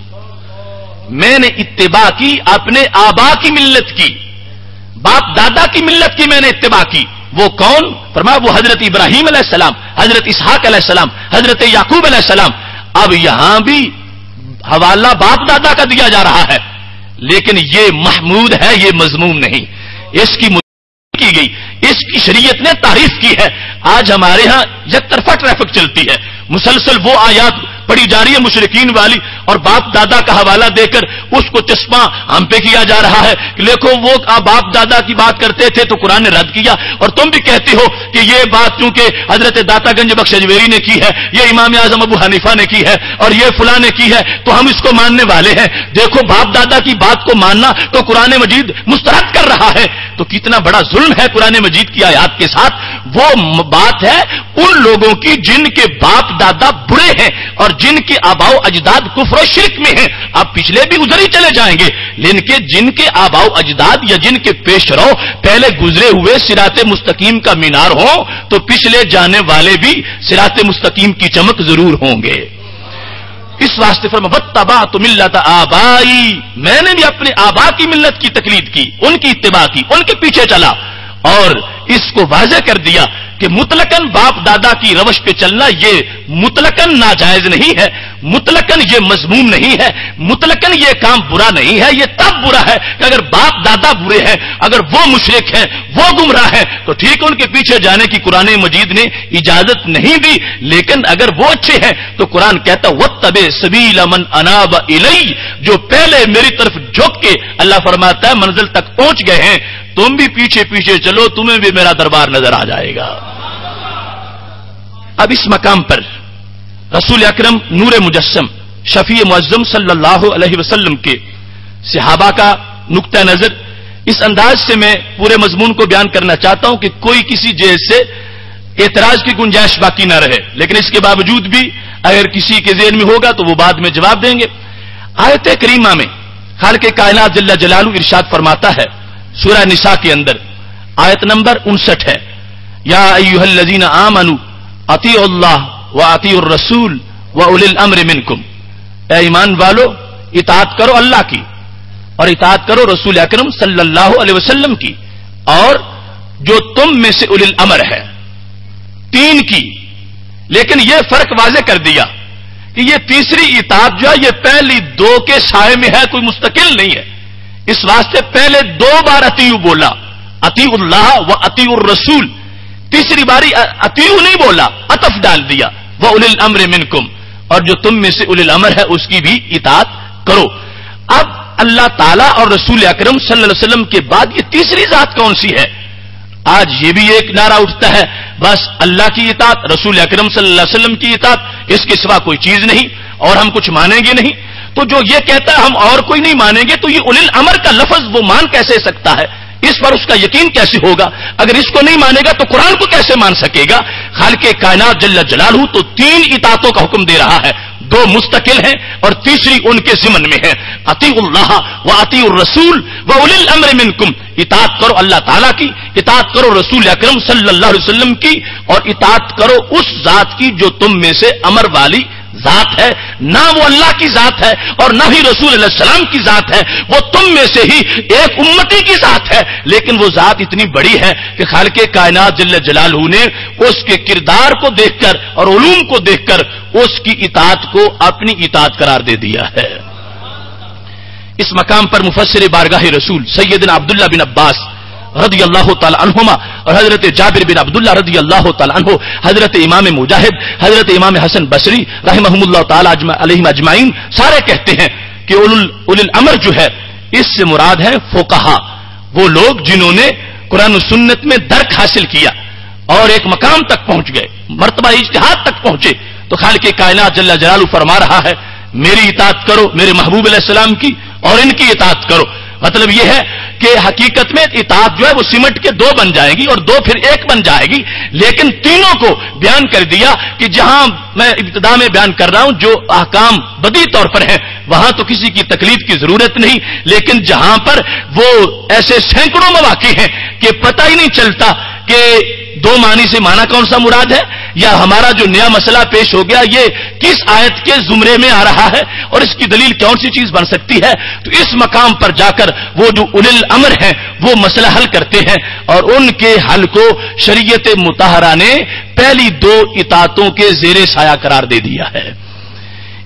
میں نے اتباع کی اپنے آبا کی ملت کی، باپ دادا کی ملت کی میں نے اتباع کی۔ وہ کون؟ فرمایا وہ حضرت ابراہیم علیہ السلام، حضرت اسحاق علیہ السلام، حضرت یعقوب علیہ السلام۔ اب یہاں بھی حوالہ باپ دادا کا دیا جا رہا ہے، لیکن یہ محمود ہے، یہ مذموم نہیں، اس کی کی گئی، اس کی شریعت نے تعریف کی ہے۔ آج ہمارے ہاں یک طرفہ ٹریفک چلتی ہے، مسلسل وہ آیات پڑھی جا رہی ہے مشرکین والی، اور باپ دادا کا حوالہ دے کر اس کو چشمہ ہم پہ کیا جا رہا ہے کہ دیکھو وہ باپ دادا کی بات کرتے تھے تو قرآن نے رد کیا، اور تم بھی کہتے ہو کہ یہ بات چونکہ حضرت داتا گنج بخش اجمیری نے کی ہے، یہ امام اعظم ابو حنیفہ نے کی ہے، اور یہ فلاں نے کی ہے، تو ہم اس کو ماننے والے ہیں۔ دیکھو باپ دادا کی بات کو ماننا تو قرآن مجید مسترد کر رہا ہے، تو کتنا بڑا ظلم ہے قرآن مجید کی آیات کے ساتھ۔ وہ بات ہے ان لوگوں کی جن کے باپ دادا بڑے ہیں اور جن کے آباء و اجداد کفر و شرک میں ہیں، آپ پچھلے بھی ادھر ہی چلے جائیں گے، لیکن جن کے آباء و اجداد یا جن کے پیش رو پہلے گزرے ہوئے صراط مستقیم کا مینار ہوں تو پچھلے جانے والے بھی صراط مستقیم کی چمک ضرور ہوں گے۔ اس واسطے فرمایا واتبعت ملت آبائی، میں نے بھی اپنے آبا کی ملت کی تقلید کی، ان کی اتباع کی، ان کے پیچھے چلا، اور اس کو واضح کر دیا کہ مطلقاً باپ دادا کی روش پہ چلنا یہ مطلقاً ناجائز نہیں ہے، مطلقاً یہ مذموم نہیں ہے، مطلقاً یہ کام برا نہیں ہے، یہ تب برا ہے کہ اگر باپ دادا برے ہیں، اگر وہ مشرک ہیں، وہ گمراہ ہیں تو ٹھیک ان کے پیچھے جانے کی قرآن مجید نے اجازت نہیں دی، لیکن اگر وہ اچھے ہیں تو قرآن کہتا واتبع سبیل من اناب الی، جو پہلے میری طرف جھک کے اللہ فرماتا ہے منزل تک پہنچ گئے ہیں، تم بھی پیچھے پیچھے چلو، تمہیں بھی میرا دربار نظر آ جائے گا۔ اب اس مقام پر رسول اکرم نور مجسم شفیع معظم صلی اللہ علیہ وسلم کے صحابہ کا نقطہ نظر اس انداز سے میں پورے مضمون کو بیان کرنا چاہتا ہوں کہ کوئی کسی جیس سے اعتراض کی گنجائش باقی نہ رہے، لیکن اس کے باوجود بھی اگر کسی کے ذہن میں ہوگا تو وہ بعد میں جواب دیں گے۔ آیت کریمہ میں خالق کائنات جل جلالہ ارشاد فرماتا ہے سورہ نساء کے اندر آیت نمبر 59 ہے، یا ایھا الذین آمنوا اطیعوا اللہ واطیعوا الرسول واولی الامر منکم، اے ایمان والو اطاعت کرو اللہ کی اور اطاعت کرو رسول اکرم صلی اللہ علیہ وسلم کی اور جو تم میں سے اولی الامر ہے، تین کی، لیکن یہ فرق واضح کر دیا کہ یہ تیسری اطاعت جو ہے یہ پہلی دو کے سائے میں ہے، کوئی مستقل نہیں ہے، اس واسطے پہلے دو بار اطیعوا بولا، اطیعوا اللہ و اطیعوا الرسول، تیسری باری اطیعوا نہیں بولا، عطف ڈال دیا وَأُولِي الْأَمْرِ مِنْكُمْ، اور جو تم میں سے اولی الامر ہے اس کی بھی اطاعت کرو۔ اب اللہ تعالیٰ اور رسول اکرم صلی اللہ علیہ وسلم کے بعد یہ تیسری ذات کون سی ہے؟ آج یہ بھی ایک نعرہ اٹھتا ہے بس اللہ کی اطاعت، رسول اکرم صلی اللہ علیہ وسلم کی اطاعت، اس کے سوا کوئی چیز نہیں اور ہم کچھ مانیں گے نہیں۔ تو جو یہ کہتا ہے ہم اور کوئی نہیں مانیں گے تو یہ اولی الامر کا لفظ وہ مان کیسے سکتا ہے؟ اس پر اس کا یقین کیسے ہوگا؟ اگر اس کو نہیں مانے گا تو قرآن کو کیسے مان سکے گا؟ خالق کائنات جل جلالہ تو تین اطاعتوں کا حکم دے رہا ہے، دو مستقل ہیں اور تیسری ان کے ضمن میں ہے، اطیعوا اللہ و اطیعوا الرسول و اولی الامر منکم، اطاعت کرو اللہ تعالیٰ کی، اطاعت کرو رسول اکرم صلی اللہ علیہ وسلم کی، اور اطاعت کرو اس ذات کی جو تم میں سے امر والی ذات ہے، نہ وہ اللہ کی ذات ہے اور نہ ہی رسول علیہ السلام کی ذات ہے، وہ تم میں سے ہی ایک امتی کی ذات ہے، لیکن وہ ذات اتنی بڑی ہے کہ خالق کائنات جل جلالہ نے اس کے کردار کو دیکھ کر اور علوم کو دیکھ کر اس کی اطاعت کو اپنی اطاعت قرار دے دیا ہے۔ اس مقام پر مفسر بارگاہ رسول سیدنا عبداللہ بن عباس رضی اللہ تعالی عنہما اور حضرت جابر بن عبداللہ رضی اللہ تعالی عنہ، حضرت امام مجاہد، حضرت امام حسن بصری رحمہم اللہ تعالی علیہم اجمعین سارے کہتے ہیں کہ اولی الامر جو ہے اس سے مراد ہے فقہا، وہ لوگ جنہوں نے قرآن و سنت میں درک حاصل کیا اور ایک مقام تک پہنچ گئے، مرتبہ اجتہاد تک پہنچے، تو خالق کائنات جل جلالہ فرما رہا ہے میری اطاعت کرو، میرے محبوب علیہ السلام کی اور ان کی اطاعت کرو۔ مطلب یہ ہے کہ حقیقت میں اطاعت جو ہے وہ سمٹ کے دو بن جائے گی اور دو پھر ایک بن جائے گی، لیکن تینوں کو بیان کر دیا کہ جہاں میں ابتدا میں بیان کر رہا ہوں جو احکام بدی طور پر ہیں وہاں تو کسی کی تقلید کی ضرورت نہیں، لیکن جہاں پر وہ ایسے سینکڑوں مواقع ہیں کہ پتہ ہی نہیں چلتا کہ دو معنی سے معنی کون سا مراد ہے، یا ہمارا جو نیا مسئلہ پیش ہو گیا یہ کس آیت کے زمرے میں آ رہا ہے اور اس کی دلیل کون سی چیز بن سکتی ہے، تو اس مقام پر جا کر وہ جو اولی الامر ہیں وہ مسئلہ حل کرتے ہیں اور ان کے حل کو شریعت مطہرہ نے پہلی دو اطاعتوں کے زیر سایہ قرار دے دیا ہے۔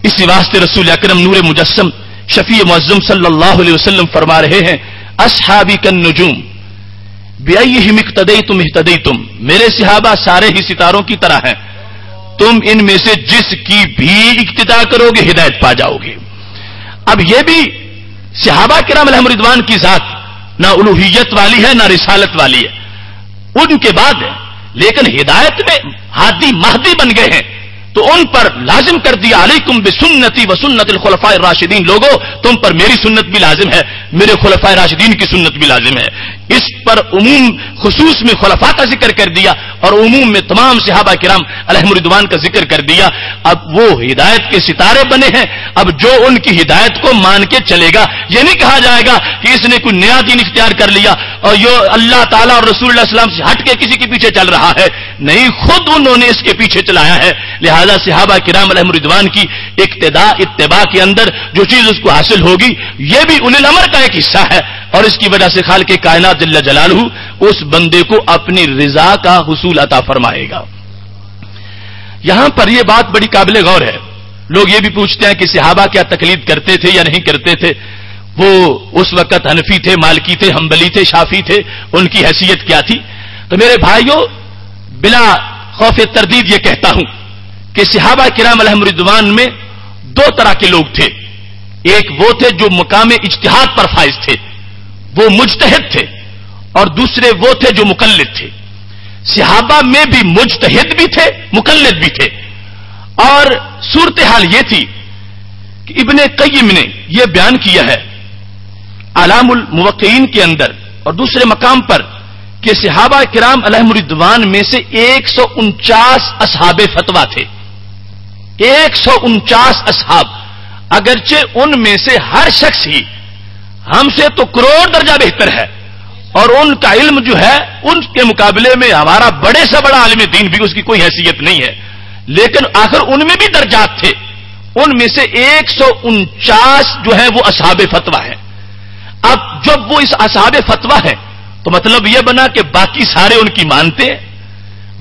اسی واسطے رسول اکرم نور مجسم شفیع معظم صلی اللہ علیہ وسلم فرما رہے ہیں اصحابی کالنجوم بِأَيِّهِمْ اقْتَدَيْتُمْ اهْتَدَيْتُمْ، میرے صحابہ سارے ہی ستاروں کی طرح ہیں، تم ان میں سے جس کی بھی اقتدا کرو گے ہدایت پا جاؤ گے۔ اب یہ بھی صحابہ کرام علیہم رضوان کی ذات نہ الوہیت والی ہے نہ رسالت والی ہے، ان کے بعد ہے، لیکن ہدایت میں ہادی مہدی بن گئے ہیں تو ان پر لازم کر دیا علیکم بسنتی و سنت الخلفاء الراشدین، لوگو تم پر میری سنت بھی لازم ہے، میرے خلفاء راشدین کی سنت بھی لازم ہے۔ اس پر عموم خصوص میں خلفاء کا ذکر کر دیا اور عموم میں تمام صحابہ کرام علیہم رضوان کا ذکر کر دیا. اب وہ ہدایت کے ستارے بنے ہیں. اب جو ان کی ہدایت کو مان کے چلے گا, یہ نہیں کہا جائے گا کہ اس نے کوئی نیا دین اختیار کر لیا اور یہ اللہ تعالیٰ اور رسول اللہ صلی اللہ علیہ وسلم سے ہٹ کے کسی کے پیچھے چل رہا ہے. نہیں, خود انہوں نے اس کے پیچھے چلایا ہے. لہذا صحابہ کرام علیہم رضوان کی اتباع کے اندر جو چیز اس کو حاصل ہوگی یہ بھی اولی الامر کا ایک حصہ ہے, اور اس کی وجہ سے خالق کائنات جل جلالہ اس بندے کو اپنی رضا کا حصول عطا فرمائے گا. یہاں پر یہ بات بڑی قابل غور ہے. لوگ یہ بھی پوچھتے ہیں کہ صحابہ کیا تقلید کرتے تھے یا نہیں کرتے تھے, وہ اس وقت حنفی تھے, مالکی تھے, حنبلی تھے, شافعی تھے, ان کی حیثیت کیا تھی؟ تو میرے بھائیوں, بلا خوف تردید یہ کہتا ہوں کہ صحابہ کرام علیہم رضوان میں دو طرح کے لوگ تھے. ایک وہ تھے جو مقام اجتہاد پر فائز تھے, وہ مجتہد تھے, اور دوسرے وہ تھے جو مقلد تھے. صحابہ میں بھی مجتہد بھی تھے, مقلد بھی تھے. اور صورتحال یہ تھی کہ ابن قیم نے یہ بیان کیا ہے اعلام الموقعین کے اندر اور دوسرے مقام پر کہ صحابہ کرام علیہم رضوان میں سے 149 اصحاب فتویٰ تھے. 149 اصحاب, اگرچہ ان میں سے ہر شخص ہی ہم سے تو کروڑ درجہ بہتر ہے, اور ان کا علم جو ہے ان کے مقابلے میں ہمارا بڑے سے بڑا عالم دین بھی اس کی کوئی حیثیت نہیں ہے, لیکن آخر ان میں بھی درجات تھے. ان میں سے 149 جو ہے وہ اصحاب فتویٰ ہیں. اب جب وہ اس اصحاب فتویٰ ہیں تو مطلب یہ بنا کہ باقی سارے ان کی مانتے ہیں,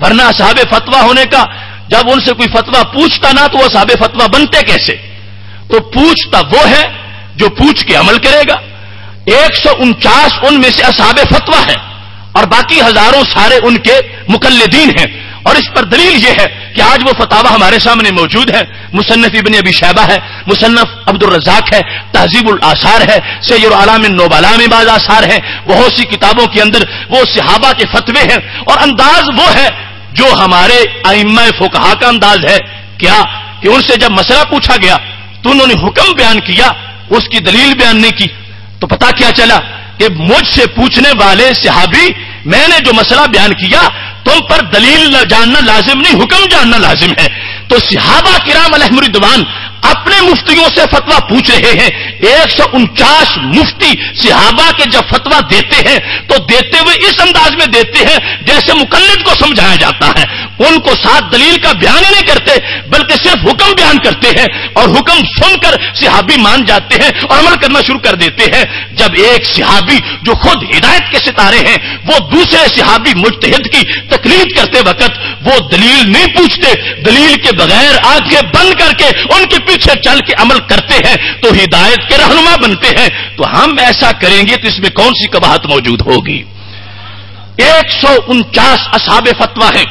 ورنہ اصحاب فتویٰ ہونے کا جب ان سے کوئی فتویٰ پوچھتا نہ تو وہ اصحاب فتویٰ بنتے کیسے؟ تو پوچھتا وہ ہے جو پوچھ کے عمل کرے گا. 149 ان میں سے اصحاب فتویٰ ہیں اور باقی ہزاروں سارے ان کے مقلدین ہیں. اور اس پر دلیل یہ ہے کہ آج وہ فتاوی ہمارے سامنے موجود ہے. مصنف ابن ابی شیبہ ہے, مصنف عبد الرزاق ہے, تہذیب الاثار ہے, سیر اعلام النبلاء میں بعض آثار ہیں. بہت سی کتابوں کے اندر وہ صحابہ کے فتوے ہیں, اور انداز وہ ہے جو ہمارے ائمہ فقہا کا انداز ہے. کیا کہ ان سے جب مسئلہ پوچھا گیا تو انہوں نے حکم بیان کیا, اس کی دلیل بیان نہیں کی. تو پتا کیا چلا کہ مجھ سے پوچھنے والے صحابی, میں نے جو مسئلہ بیان کیا تم پر دلیل جاننا لازم نہیں, حکم جاننا لازم ہے. تو صحابہ کرام علیہم رضوان اپنے مفتیوں سے فتویٰ پوچھ رہے ہیں. 149 مفتی صحابہ کے جب فتویٰ دیتے ہیں تو دیتے ہوئے اس انداز میں دیتے ہیں جیسے مقلد کو سمجھایا جاتا ہے. ان کو ساتھ دلیل کا بیان نہیں کرتے بلکہ صرف حکم بیان کرتے ہیں, اور حکم سن کر صحابی مان جاتے ہیں اور عمل کرنا شروع کر دیتے ہیں. جب ایک صحابی جو خود ہدایت کے ستارے ہیں وہ دوسرے صحابی مجتہد کی تقلید کرتے وقت وہ دلیل نہیں پوچھتے, دلیل کے بغیر آنکھیں بند کر کے ان کے پیچھے چل کے عمل کرتے ہیں تو ہدایت کے رہنما بنتے ہیں. تو ہم ایسا کریں گے تو اس میں کون سی قباحت موجود ہوگی؟ 149 اصحاب فتویٰ ہیں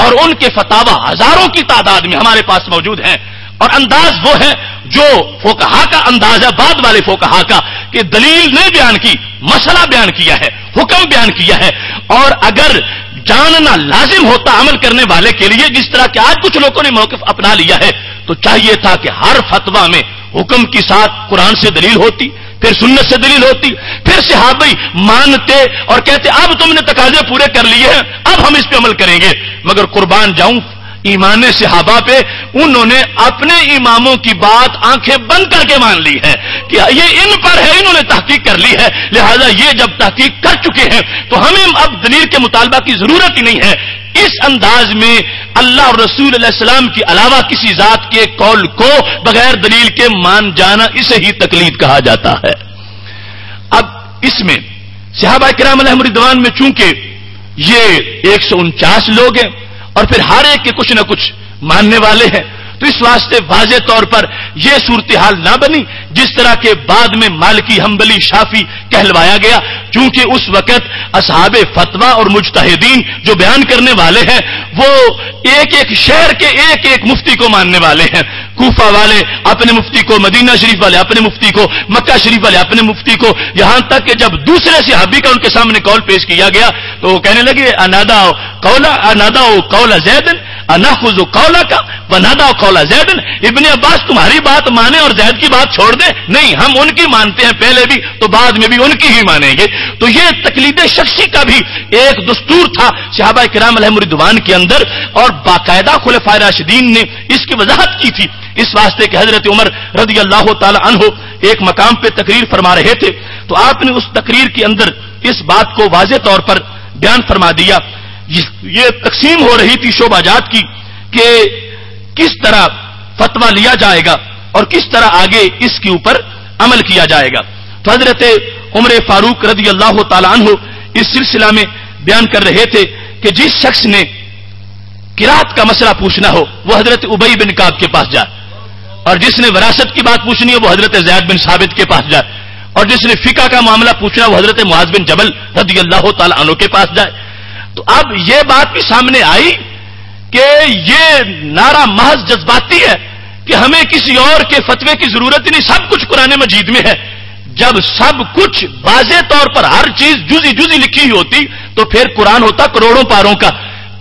اور ان کے فتاوی ہزاروں کی تعداد میں ہمارے پاس موجود ہیں. اور انداز وہ ہے جو فقہا کا انداز ہے, بعد والے فقہا کا, کہ دلیل نہیں بیان کی, مسئلہ بیان کیا ہے, حکم بیان کیا ہے. اور اگر جاننا لازم ہوتا عمل کرنے والے کے لیے, جس طرح کہ آج کچھ لوگوں نے موقف اپنا لیا ہے, تو چاہیے تھا کہ ہر فتویٰ میں حکم کی ساتھ قرآن سے دلیل ہوتی, پھر سنت سے دلیل ہوتی, پھر صحابی مانتے اور کہتے اب تم نے تقاضے پورے کر لیے ہیں, اب ہم اس پہ عمل کریں گے. مگر قربان جاؤں ایمان صحابہ پہ, انہوں نے اپنے اماموں کی بات آنکھیں بند کر کے مان لی ہے کہ یہ ان پر ہے, انہوں نے تحقیق کر لی ہے, لہذا یہ جب تحقیق کر چکے ہیں تو ہمیں اب دلیل کے مطالبہ کی ضرورت ہی نہیں ہے. اس انداز میں اللہ اور رسول علیہ السلام کے علاوہ کسی ذات کے قول کو بغیر دلیل کے مان جانا, اسے ہی تقلید کہا جاتا ہے. اب اس میں صحابہ کرام علیہم رضوان میں چونکہ یہ 149 لوگ ہیں اور پھر ہر ایک کے کچھ نہ کچھ ماننے والے ہیں, تو اس واسطے واضح طور پر یہ صورتحال نہ بنی جس طرح کے بعد میں مالکی, حنبلی, شافعی کہلوایا گیا. چونکہ اس وقت اصحاب فتویٰ اور مجتہدین جو بیان کرنے والے ہیں وہ ایک ایک شہر کے ایک ایک مفتی کو ماننے والے ہیں. کوفہ والے اپنے مفتی کو، مدینہ شریف والے اپنے مفتی کو، مکہ شریف والے اپنے مفتی کو، یہاں تک کہ جب دوسرے صحابی کا ان کے سامنے قول پیش کیا گیا تو وہ کہنے لگے انادا قول زید اناخذ قولک ونادا قول زید، ابن عباس تمہاری بات مانے اور زید کی بات چھوڑ دیں؟ نہیں، ہم ان کی مانتے ہیں پہلے بھی تو بعد میں بھی ان کی ہی مانیں گے۔ تو یہ تقلید شخصی کا بھی ایک دستور تھا صحابہ کرام علیہم رضوان کے اندر، اور باقاعدہ خلفائے راشدین نے اس کی وضاحت کی تھی، اس واسطے کہ حضرت عمر رضی اللہ تعالی عنہ ایک مقام پہ تقریر فرما رہے تھے تو آپ نے اس تقریر کے اندر اس بات کو واضح طور پر بیان فرما دیا۔ یہ تقسیم ہو رہی تھی شعبہ جات کی کہ کس طرح فتویٰ لیا جائے گا اور کس طرح آگے اس کے اوپر عمل کیا جائے گا۔ تو حضرت عمر فاروق رضی اللہ تعالی عنہ اس سلسلہ میں بیان کر رہے تھے کہ جس شخص نے قرات کا مسئلہ پوچھنا ہو وہ حضرت ابی بن کعب کے پاس جائے، اور جس نے وراثت کی بات پوچھنی ہو وہ حضرت زید بن ثابت کے پاس جائے، اور جس نے فقہ کا معاملہ پوچھنا وہ حضرت معاذ بن جبل رضی اللہ تعالی عنہ کے پاس جائے۔ تو اب یہ بات بھی سامنے آئی کہ یہ نعرہ محض جذباتی ہے کہ ہمیں کسی اور کے فتوے کی ضرورت نہیں، سب کچھ قرآن مجید میں ہے۔ جب سب کچھ واضح طور پر ہر چیز جزی جزی لکھی ہوئی ہوتی تو پھر قرآن ہوتا کروڑوں پاروں کا،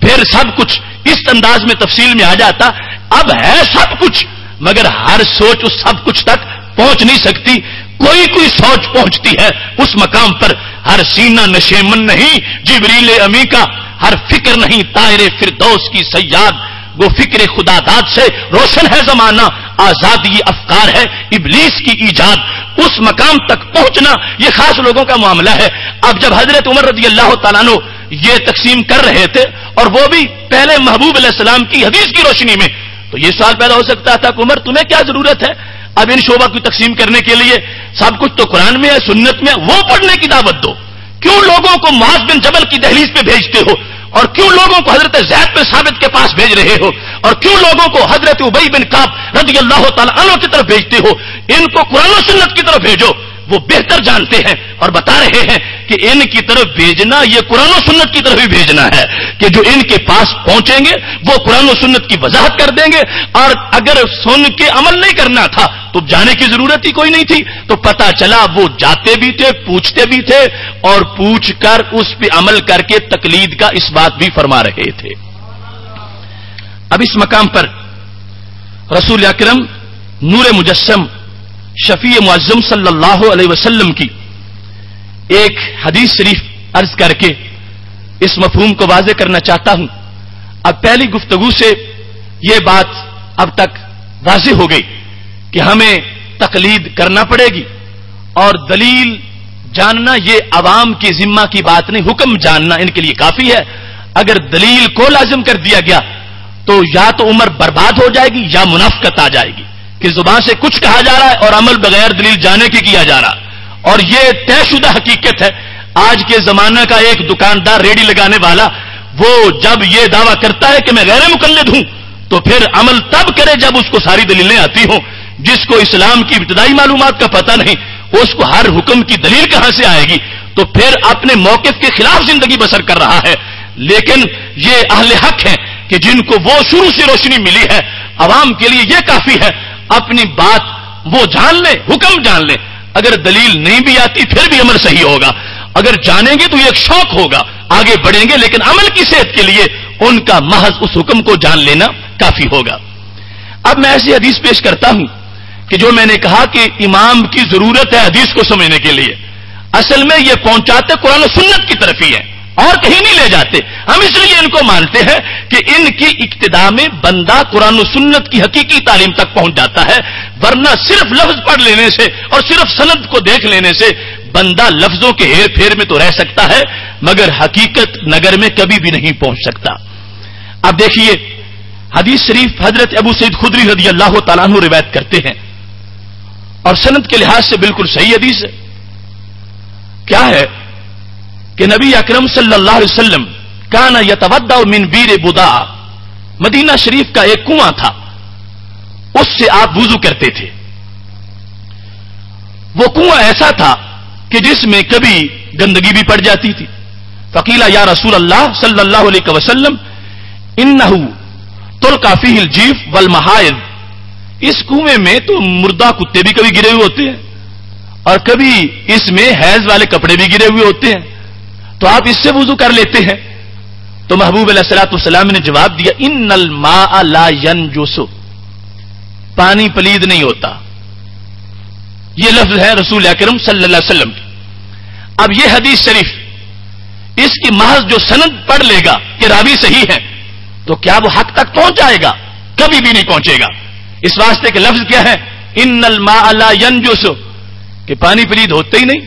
پھر سب کچھ اس انداز میں تفصیل میں آ جاتا۔ اب ہے سب کچھ مگر ہر سوچ اس سب کچھ تک پہنچ نہیں سکتی، کوئی سوچ پہنچتی ہے اس مقام پر، ہر سینہ نشیمن نہیں جبریل امی کا، ہر فکر نہیں طائر فردوس کی صیاد، وہ فکر خدا داد سے روشن ہے زمانہ، آزادی افکار ہے ابلیس کی ایجاد، اس مقام تک پہنچنا یہ خاص لوگوں کا معاملہ ہے۔ اب جب حضرت عمر رضی اللہ تعالیٰ عنہ یہ تقسیم کر رہے تھے اور وہ بھی پہلے محبوب علیہ السلام کی حدیث کی روشنی میں، تو یہ سوال پیدا ہو سکتا تھا کہ عمر تمہیں کیا ضرورت ہے اب ان شعبہ کی تقسیم کرنے کے لیے؟ سب کچھ تو قرآن میں ہے، سنت میں، وہ پڑھنے کی دعوت دو، کیوں لوگوں کو معاذ بن جبل کی دہلیز پہ بھیجتے ہو، اور کیوں لوگوں کو حضرت زید بن ثابت کے پاس بھیج رہے ہو، اور کیوں لوگوں کو حضرت ابی بن کعب رضی اللہ تعالی عنہ کی طرف بھیجتے ہو؟ ان کو قرآن و سنت کی طرف بھیجو، وہ بہتر جانتے ہیں اور بتا رہے ہیں کہ ان کی طرف بھیجنا یہ قرآن و سنت کی طرف ہی بھیجنا ہے، کہ جو ان کے پاس پہنچیں گے وہ قرآن و سنت کی وضاحت کر دیں گے، اور اگر سن کے عمل نہیں کرنا تھا تو جانے کی ضرورت ہی کوئی نہیں تھی۔ تو پتہ چلا وہ جاتے بھی تھے، پوچھتے بھی تھے، اور پوچھ کر اس پہ عمل کر کے تقلید کا اس بات بھی فرما رہے تھے۔ اب اس مقام پر رسول اکرم نور مجسم شفیع معظم صلی اللہ علیہ وسلم کی ایک حدیث شریف عرض کر کے اس مفہوم کو واضح کرنا چاہتا ہوں۔ اب پہلی گفتگو سے یہ بات اب تک واضح ہو گئی کہ ہمیں تقلید کرنا پڑے گی، اور دلیل جاننا یہ عوام کی ذمہ کی بات نہیں، حکم جاننا ان کے لیے کافی ہے۔ اگر دلیل کو لازم کر دیا گیا تو یا تو عمر برباد ہو جائے گی یا منافقت آ جائے گی کہ زبان سے کچھ کہا جا رہا ہے اور عمل بغیر دلیل جانے کے کیا جا رہا، اور یہ طے شدہ حقیقت ہے۔ آج کے زمانہ کا ایک دکاندار ریڑھی لگانے والا وہ جب یہ دعویٰ کرتا ہے کہ میں غیر مقلد ہوں تو پھر عمل تب کرے جب اس کو ساری دلیلیں آتی ہوں۔ جس کو اسلام کی ابتدائی معلومات کا پتہ نہیں اس کو ہر حکم کی دلیل کہاں سے آئے گی، تو پھر اپنے موقف کے خلاف زندگی بسر کر رہا ہے۔ لیکن یہ اہل حق ہیں کہ جن کو وہ شروع سے روشنی ملی ہے، عوام کے لیے یہ کافی ہے، اپنی بات وہ جان لیں، حکم جان لیں، اگر دلیل نہیں بھی آتی پھر بھی عمل صحیح ہوگا، اگر جانیں گے تو یہ ایک شوق ہوگا، آگے بڑھیں گے، لیکن عمل کی صحت کے لیے ان کا محض اس حکم کو جان لینا کافی ہوگا۔ اب میں ایسی حدیث پیش کرتا ہوں کہ جو میں نے کہا کہ امام کی ضرورت ہے حدیث کو سمجھنے کے لیے، اصل میں یہ پہنچاتے قرآن و سنت کی طرف ہی ہے اور کہیں نہیں لے جاتے۔ ہم اس لیے ان کو مانتے ہیں کہ ان کی اقتداء میں بندہ قرآن و سنت کی حقیقی تعلیم تک پہنچ جاتا ہے، ورنہ صرف لفظ پڑھ لینے سے اور صرف سند کو دیکھ لینے سے بندہ لفظوں کے ہیر پھیر میں تو رہ سکتا ہے مگر حقیقت نگر میں کبھی بھی نہیں پہنچ سکتا۔ اب دیکھیے حدیث شریف حضرت ابو سعید خدری رضی اللہ تعالیٰ عنہ روایت کرتے ہیں اور سند کے لحاظ سے بالکل صحیح حدیث ہے۔ کیا ہے کہ نبی اکرم صلی اللہ علیہ وسلم کان یتودع من بیر بدا، مدینہ شریف کا ایک کنواں تھا، اس سے آپ وضو کرتے تھے۔ وہ کنواں ایسا تھا کہ جس میں کبھی گندگی بھی پڑ جاتی تھی۔ فقیل یا رسول اللہ صلی اللہ علیہ وسلم انہ تلقى فیہ الجیف والمحائض، اس کنویں میں تو مردہ کتے بھی کبھی گرے ہوئے ہوتے ہیں اور کبھی اس میں حیض والے کپڑے بھی گرے ہوئے ہوتے ہیں، تو آپ اس سے وضو کر لیتے ہیں۔ تو محبوب علیہ الصلوۃ والسلام نے جواب دیا ان الماء لا ينجس، پانی پلید نہیں ہوتا۔ یہ لفظ ہے رسول اکرم صلی اللہ علیہ وسلم کی۔ اب یہ حدیث شریف اس کی محض جو سند پڑھ لے گا کہ راوی صحیح ہے تو کیا وہ حق تک پہنچ جائے گا؟ کبھی بھی نہیں پہنچے گا۔ اس واسطے کہ لفظ کیا ہے؟ ان الماء لا ينجس، کہ پانی پلید ہوتے ہی نہیں۔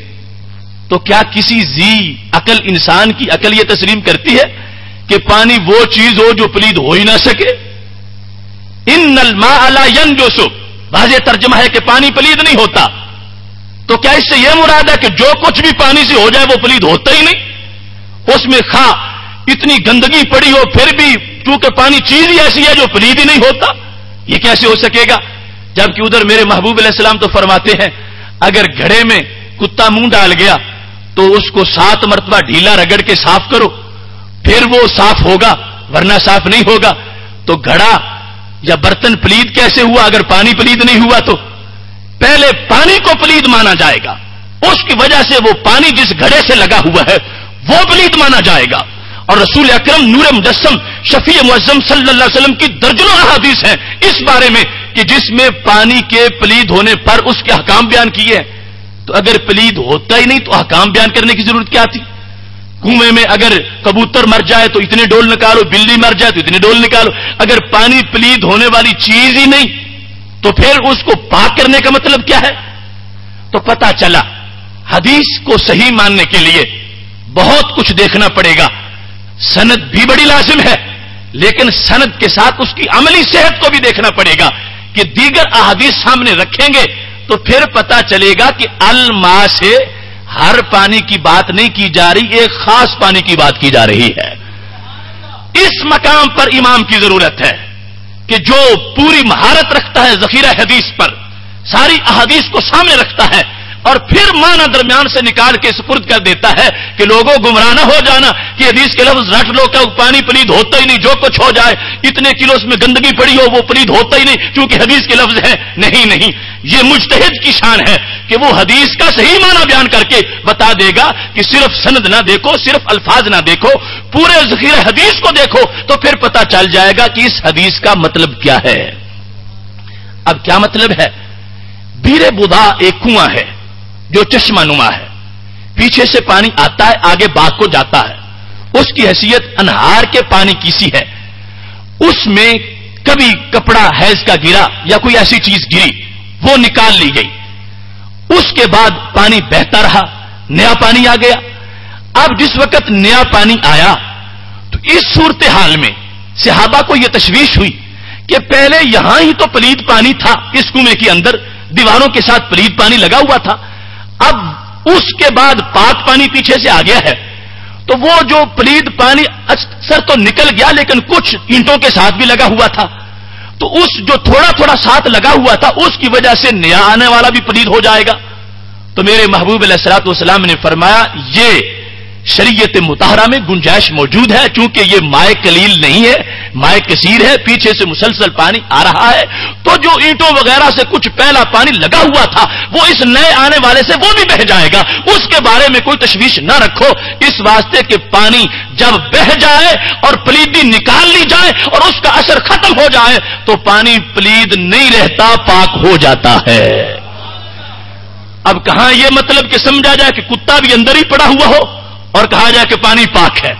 تو کیا کسی ذی عقل انسان کی عقل یہ تسلیم کرتی ہے کہ پانی وہ چیز ہو جو پلید ہو ہی نہ سکے؟ ان الماء لا ينجس، واضح ترجمہ ہے کہ پانی پلید نہیں ہوتا۔ تو کیا اس سے یہ مراد ہے کہ جو کچھ بھی پانی سے ہو جائے وہ پلید ہوتا ہی نہیں؟ اس میں اتنی گندگی پڑی ہو پھر بھی چونکہ پانی چیز ہی ایسی ہے جو پلید ہی نہیں ہوتا، یہ کیسے ہو سکے گا؟ جبکہ ادھر میرے محبوب علیہ السلام تو فرماتے ہیں اگر گھڑے میں کتا منہ ڈال گیا تو اس کو 7 مرتبہ ڈھیلا رگڑ کے صاف کرو، پھر وہ صاف ہوگا، ورنہ صاف نہیں ہوگا۔ تو گھڑا یا برتن پلید کیسے ہوا اگر پانی پلید نہیں ہوا؟ تو پہلے پانی کو پلید مانا جائے گا، اس کی وجہ سے وہ پانی جس گھڑے سے لگا ہوا ہے وہ پلید مانا جائے گا۔ اور رسول اکرم نور مجسم شفیع معظم صلی اللہ علیہ وسلم کی درجنوں احادیث ہیں اس بارے میں کہ جس میں پانی کے پلید ہونے پر اس کے احکام بیان کیے ہیں۔ تو اگر پلید ہوتا ہی نہیں تو احکام بیان کرنے کی ضرورت کیا تھی؟ کنویں میں اگر کبوتر مر جائے تو اتنے ڈول نکالو، بلی مر جائے تو اتنے ڈول نکالو۔ اگر پانی پلید ہونے والی چیز ہی نہیں تو پھر اس کو پاک کرنے کا مطلب کیا ہے؟ تو پتہ چلا حدیث کو صحیح ماننے کے لیے بہت کچھ دیکھنا پڑے گا۔ سند بھی بڑی لازم ہے، لیکن سند کے ساتھ اس کی عملی صحت کو بھی دیکھنا پڑے گا کہ دیگر احادیث سامنے رکھیں گے تو پھر پتہ چلے گا کہ الماء سے ہر پانی کی بات نہیں کی جا رہی، ایک خاص پانی کی بات کی جا رہی ہے۔ اس مقام پر امام کی ضرورت ہے کہ جو پوری مہارت رکھتا ہے ذخیرہ حدیث پر، ساری احادیث کو سامنے رکھتا ہے اور پھر معنی درمیان سے نکال کے سپرد کر دیتا ہے کہ لوگوں گمراہ نہ ہو جانا کہ حدیث کے لفظ رٹ لو کہ پانی پلید ہوتا ہی نہیں، جو کچھ ہو جائے اتنے کلو اس میں گندگی پڑی ہو وہ پلید ہوتا ہی نہیں چونکہ حدیث کے لفظ ہے۔ نہیں، یہ مجتہد کی شان ہے کہ وہ حدیث کا صحیح معنی بیان کر کے بتا دے گا کہ صرف سند نہ دیکھو، صرف الفاظ نہ دیکھو، پورے ذخیرہ حدیث کو دیکھو تو پھر پتہ چل جائے گا کہ اس حدیث کا مطلب کیا ہے۔ اب کیا مطلب ہے؟ بیر بدا ایک کنواں ہے جو چشمہ نما ہے، پیچھے سے پانی آتا ہے آگے باغ کو جاتا ہے، اس کی حیثیت انہار کے پانی کی سی ہے۔ اس میں کبھی کپڑا حیض کا گرا یا کوئی ایسی چیز گری وہ نکال لی گئی، اس کے بعد پانی بہتا رہا، نیا پانی آ گیا۔ اب جس وقت نیا پانی آیا تو اس صورتحال میں صحابہ کو یہ تشویش ہوئی کہ پہلے یہاں ہی تو پلید پانی تھا، اس کنویں کے اندر دیواروں کے ساتھ پلید پانی لگا ہوا تھا، اب اس کے بعد پاک پانی پیچھے سے آ گیا ہے، تو وہ جو پلید پانی اکثر تو نکل گیا لیکن کچھ اینٹوں کے ساتھ بھی لگا ہوا تھا، تو اس جو تھوڑا تھوڑا ساتھ لگا ہوا تھا اس کی وجہ سے نیا آنے والا بھی پلید ہو جائے گا۔ تو میرے محبوب علیہ الصلوۃ والسلام نے فرمایا یہ شریعت مطہرہ میں گنجائش موجود ہے، چونکہ یہ مائع قلیل نہیں ہے، مائع کثیر ہے، پیچھے سے مسلسل پانی آ رہا ہے، تو جو اینٹوں وغیرہ سے کچھ پہلا پانی لگا ہوا تھا وہ اس نئے آنے والے سے وہ بھی بہہ جائے گا، اس کے بارے میں کوئی تشویش نہ رکھو، اس واسطے کہ پانی جب بہہ جائے اور پلیدی نکال لی جائے اور اس کا اثر ختم ہو جائے تو پانی پلید نہیں رہتا، پاک ہو جاتا ہے۔ اب کہاں یہ مطلب کہ سمجھا جائے کہ کتا بھی اندر ہی پڑا ہوا ہو اور کہا جائے کہ پانی پاک ہے،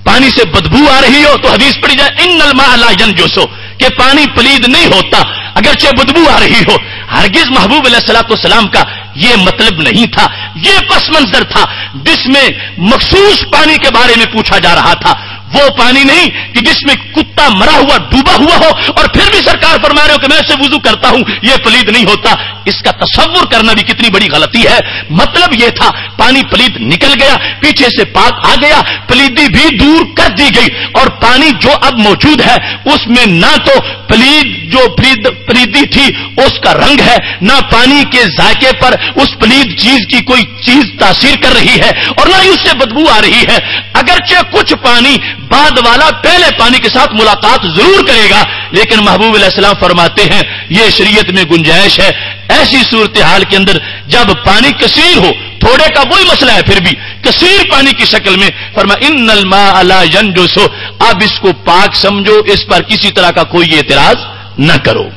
پانی سے بدبو آ رہی ہو تو حدیث پڑھی جائے ان الماء لا ينجس، کہ پانی پلید نہیں ہوتا اگرچہ بدبو آ رہی ہو۔ ہرگز محبوب علیہ الصلوۃ والسلام کا یہ مطلب نہیں تھا، یہ پس منظر تھا جس میں مخصوص پانی کے بارے میں پوچھا جا رہا تھا، وہ پانی نہیں کہ جس میں کتا مرا ہوا ڈوبا ہوا ہو اور پھر بھی سرکار فرما رہے ہو کہ میں اس سے وضو کرتا ہوں یہ پلید نہیں ہوتا۔ اس کا تصور کرنا بھی کتنی بڑی غلطی ہے. مطلب یہ تھا پانی پلید نکل گیا, پیچھے سے پاک آ گیا, پلیدی بھی دور کر دی گئی, اور پانی جو اب موجود ہے اس میں نہ تو پلیدی تھی اس کا رنگ ہے, نہ پانی کے ذائقے پر اس پلید چیز کی کوئی چیز تاثیر کر رہی ہے, اور نہ ہی اس سے بدبو آ رہی ہے. اگرچہ کچھ پانی بعد والا پہلے پانی کے ساتھ ملاقات ضرور کرے گا, لیکن محبوب علیہ السلام فرماتے ہیں یہ شریعت میں گنجائش ہے ایسی صورتحال کے اندر جب پانی کثیر ہو, تھوڑے کا وہی مسئلہ ہے, پھر بھی کثیر پانی کی شکل میں فرمایا ان الماء لا ينجس, اب اس کو پاک سمجھو, اس پر کسی طرح کا کوئی اعتراض نہ کرو.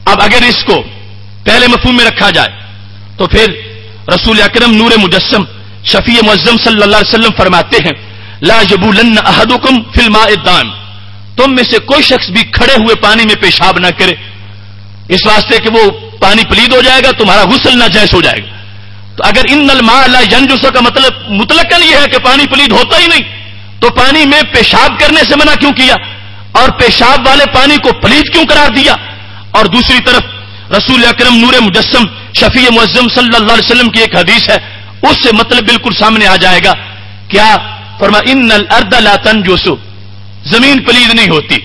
اب اگر اس کو پہلے مفہوم میں رکھا جائے تو پھر رسول اکرم نور مجسم شفیع معظم صلی اللہ علیہ وسلم فرماتے ہیں لا یبولن احدکم فی الماء الدائم, تم میں سے کوئی شخص بھی کھڑے ہوئے پانی میں پیشاب نہ کرے, اس واسطے کہ وہ پانی پلید ہو جائے گا, تمہارا غسل ناجائز ہو جائے گا. تو اگر ان الماء لا ينجس کا مطلب مطلقاً یہ ہے کہ پانی پلید ہوتا ہی نہیں, تو پانی میں پیشاب کرنے سے منع کیوں کیا, اور پیشاب والے پانی کو پلید کیوں قرار دیا؟ اور دوسری طرف رسول اکرم نور مجسم شفیع معظم صلی اللہ علیہ وسلم کی ایک حدیث ہے, اس سے مطلب بالکل سامنے آ جائے گا. کیا فرمایا ان الارض لا تنجس, زمین پلید نہیں ہوتی.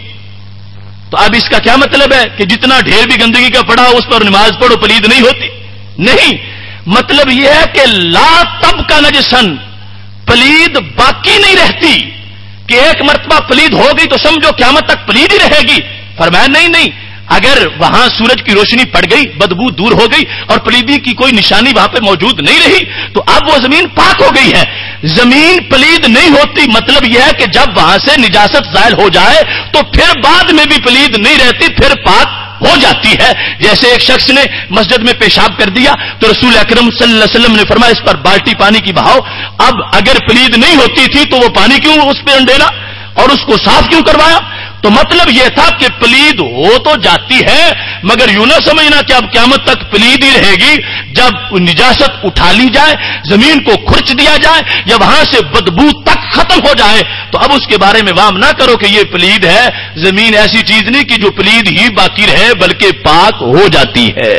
تو اب اس کا کیا مطلب ہے کہ جتنا ڈھیر بھی گندگی کا پڑا اس پر نماز پڑھو پلید نہیں ہوتی؟ نہیں, مطلب یہ ہے کہ لا تبقى نجسن, پلید باقی نہیں رہتی, کہ ایک مرتبہ پلید ہو گئی تو سمجھو قیامت تک پلید ہی رہے گی. فرمایا نہیں, اگر وہاں سورج کی روشنی پڑ گئی, بدبو دور ہو گئی اور پلیدی کی کوئی نشانی وہاں پہ موجود نہیں رہی, تو اب وہ زمین پاک ہو گئی ہے. زمین پلید نہیں ہوتی, مطلب یہ ہے کہ جب وہاں سے نجاست زائل ہو جائے تو پھر بعد میں بھی پلید نہیں رہتی, پھر پاک ہو جاتی ہے. جیسے ایک شخص نے مسجد میں پیشاب کر دیا تو رسول اکرم صلی اللہ علیہ وسلم نے فرمایا اس پر بالٹی پانی کی بہاؤ. اب اگر پلید نہیں ہوتی تھی تو وہ پانی کیوں اس پہ انڈیلا اور اس کو صاف کیوں کروایا؟ تو مطلب یہ تھا کہ پلید ہو تو جاتی ہے, مگر یوں نہ سمجھنا کہ اب قیامت تک پلید ہی رہے گی. جب نجاست اٹھا لی جائے, زمین کو کھرچ دیا جائے, یا وہاں سے بدبو تک ختم ہو جائے, تو اب اس کے بارے میں وام نہ کرو کہ یہ پلید ہے. زمین ایسی چیز نہیں کہ جو پلید ہی باقی رہے, بلکہ پاک ہو جاتی ہے.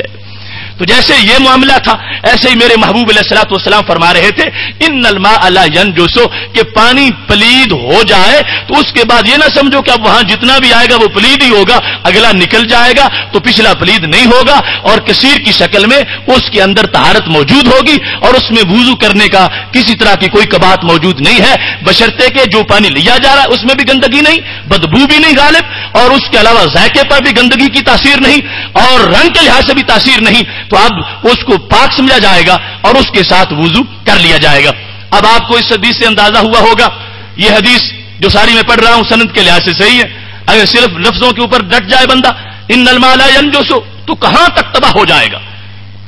تو جیسے یہ معاملہ تھا, ایسے ہی میرے محبوب علیہ الصلوۃ والسلام فرما رہے تھے ان الماء لا ينجس, کہ پانی پلید ہو جائے تو اس کے بعد یہ نہ سمجھو کہ اب وہاں جتنا بھی آئے گا وہ پلید ہی ہوگا, اگلا نکل جائے گا تو پچھلا پلید نہیں ہوگا, اور کثیر کی شکل میں اس کے اندر طہارت موجود ہوگی, اور اس میں وضو کرنے کا کسی طرح کی کوئی قباحت موجود نہیں ہے, بشرطے کہ جو پانی لیا جا رہا ہے اس میں بھی گندگی نہیں, بدبو بھی نہیں غالب, اور اس کے علاوہ ذائقے پر بھی گندگی کی تاثیر نہیں, اور رنگ کے لحاظ سے بھی تاثیر نہیں. تو اب اس کو پاک سمجھا جائے گا اور اس کے ساتھ وضو کر لیا جائے گا. اب آپ کو اس حدیث سے اندازہ ہوا ہوگا, یہ حدیث جو ساری میں پڑھ رہا ہوں سند کے لحاظ سے صحیح ہے. اگر صرف لفظوں کے اوپر ڈٹ جائے بندہ ان الماء لا ينجس, تو کہاں تک تباہ ہو جائے گا,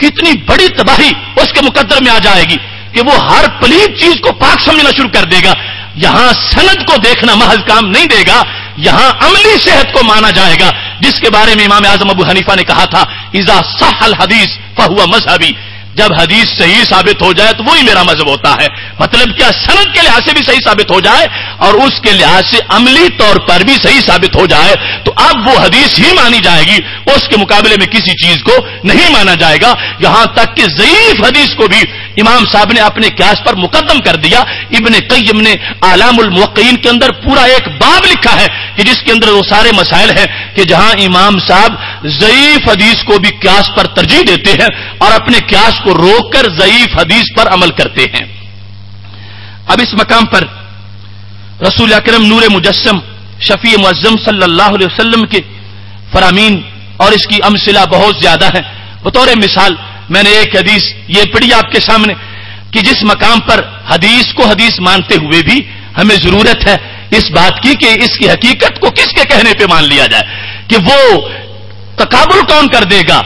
کتنی بڑی تباہی اس کے مقدر میں آ جائے گی کہ وہ ہر پلید چیز کو پاک سمجھنا شروع کر دے گا. یہاں سند کو دیکھنا محض کام نہیں دے گا, یہاں عملی صحت کو مانا جائے گا, جس کے بارے میں امام اعظم ابو حنیفہ نے کہا تھا اذا صح الحدیث فہو مذہبی, جب حدیث صحیح ثابت ہو جائے تو وہی میرا مذہب ہوتا ہے. مطلب کیا, سند کے لحاظ سے بھی صحیح ثابت ہو جائے اور اس کے لحاظ سے عملی طور پر بھی صحیح ثابت ہو جائے تو اب وہ حدیث ہی مانی جائے گی, اس کے مقابلے میں کسی چیز کو نہیں مانا جائے گا. یہاں تک کہ ضعیف حدیث کو بھی امام صاحب نے اپنے قیاس پر مقدم کر دیا. ابن قیم نے اعلام الموقعین کے اندر پورا ایک باب لکھا ہے کہ جس کے اندر وہ سارے مسائل ہیں کہ جہاں امام صاحب ضعیف حدیث کو بھی قیاس پر ترجیح دیتے ہیں اور اپنے قیاس کو روک کر ضعیف حدیث پر عمل کرتے ہیں. اب اس مقام پر رسول اکرم نور مجسم شفیع معظم صلی اللہ علیہ وسلم کے فرامین اور اس کی امثلہ بہت زیادہ ہیں. بطور مثال میں نے ایک حدیث یہ پڑھی آپ کے سامنے کہ جس مقام پر حدیث کو حدیث مانتے ہوئے بھی ہمیں ضرورت ہے اس بات کی کہ اس کی حقیقت کو کس کے کہنے پہ مان لیا جائے, کہ وہ تقابل کون کر دے گا,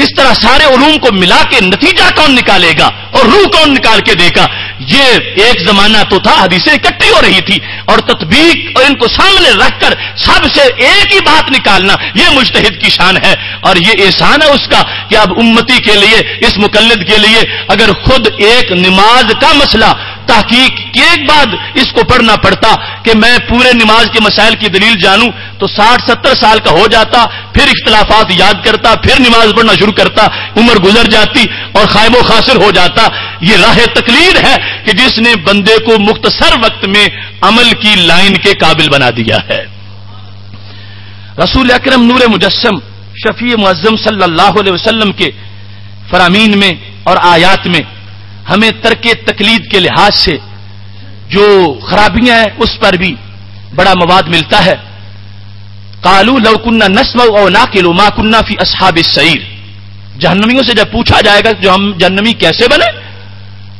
اس طرح سارے علوم کو ملا کے نتیجہ کون نکالے گا اور روح کون نکال کے دے گا. یہ ایک زمانہ تو تھا حدیثیں اکٹھی ہو رہی تھی اور تطبیق اور ان کو سامنے رکھ کر سب سے ایک ہی بات نکالنا یہ مجتہد کی شان ہے, اور یہ احسان ہے اس کا کہ اب امتی کے لیے, اس مقلد کے لیے اگر خود ایک نماز کا مسئلہ تحقیق کے ایک بعد اس کو پڑھنا پڑتا کہ میں پورے نماز کے مسائل کی دلیل جانوں تو 60-70 سال کا ہو جاتا، پھر اختلافات یاد کرتا، پھر نماز پڑھنا شروع کرتا، عمر گزر جاتی اور خائب و خاسر ہو جاتا۔ یہ راہ تقلید ہے کہ جس نے بندے کو مختصر وقت میں عمل کی لائن کے قابل بنا دیا ہے۔ رسول اکرم نور مجسم شفیع معظم صلی اللہ علیہ وسلم کے فرامین میں اور آیات میں ہمیں ترک تقلید کے لحاظ سے جو خرابیاں ہیں اس پر بھی بڑا مواد ملتا ہے۔ قالوا لو كنا نسمع او نعقل ما كنا في اصحاب السعير، جہنمیوں سے جب پوچھا جائے گا جو ہم جہنمی کیسے بنے،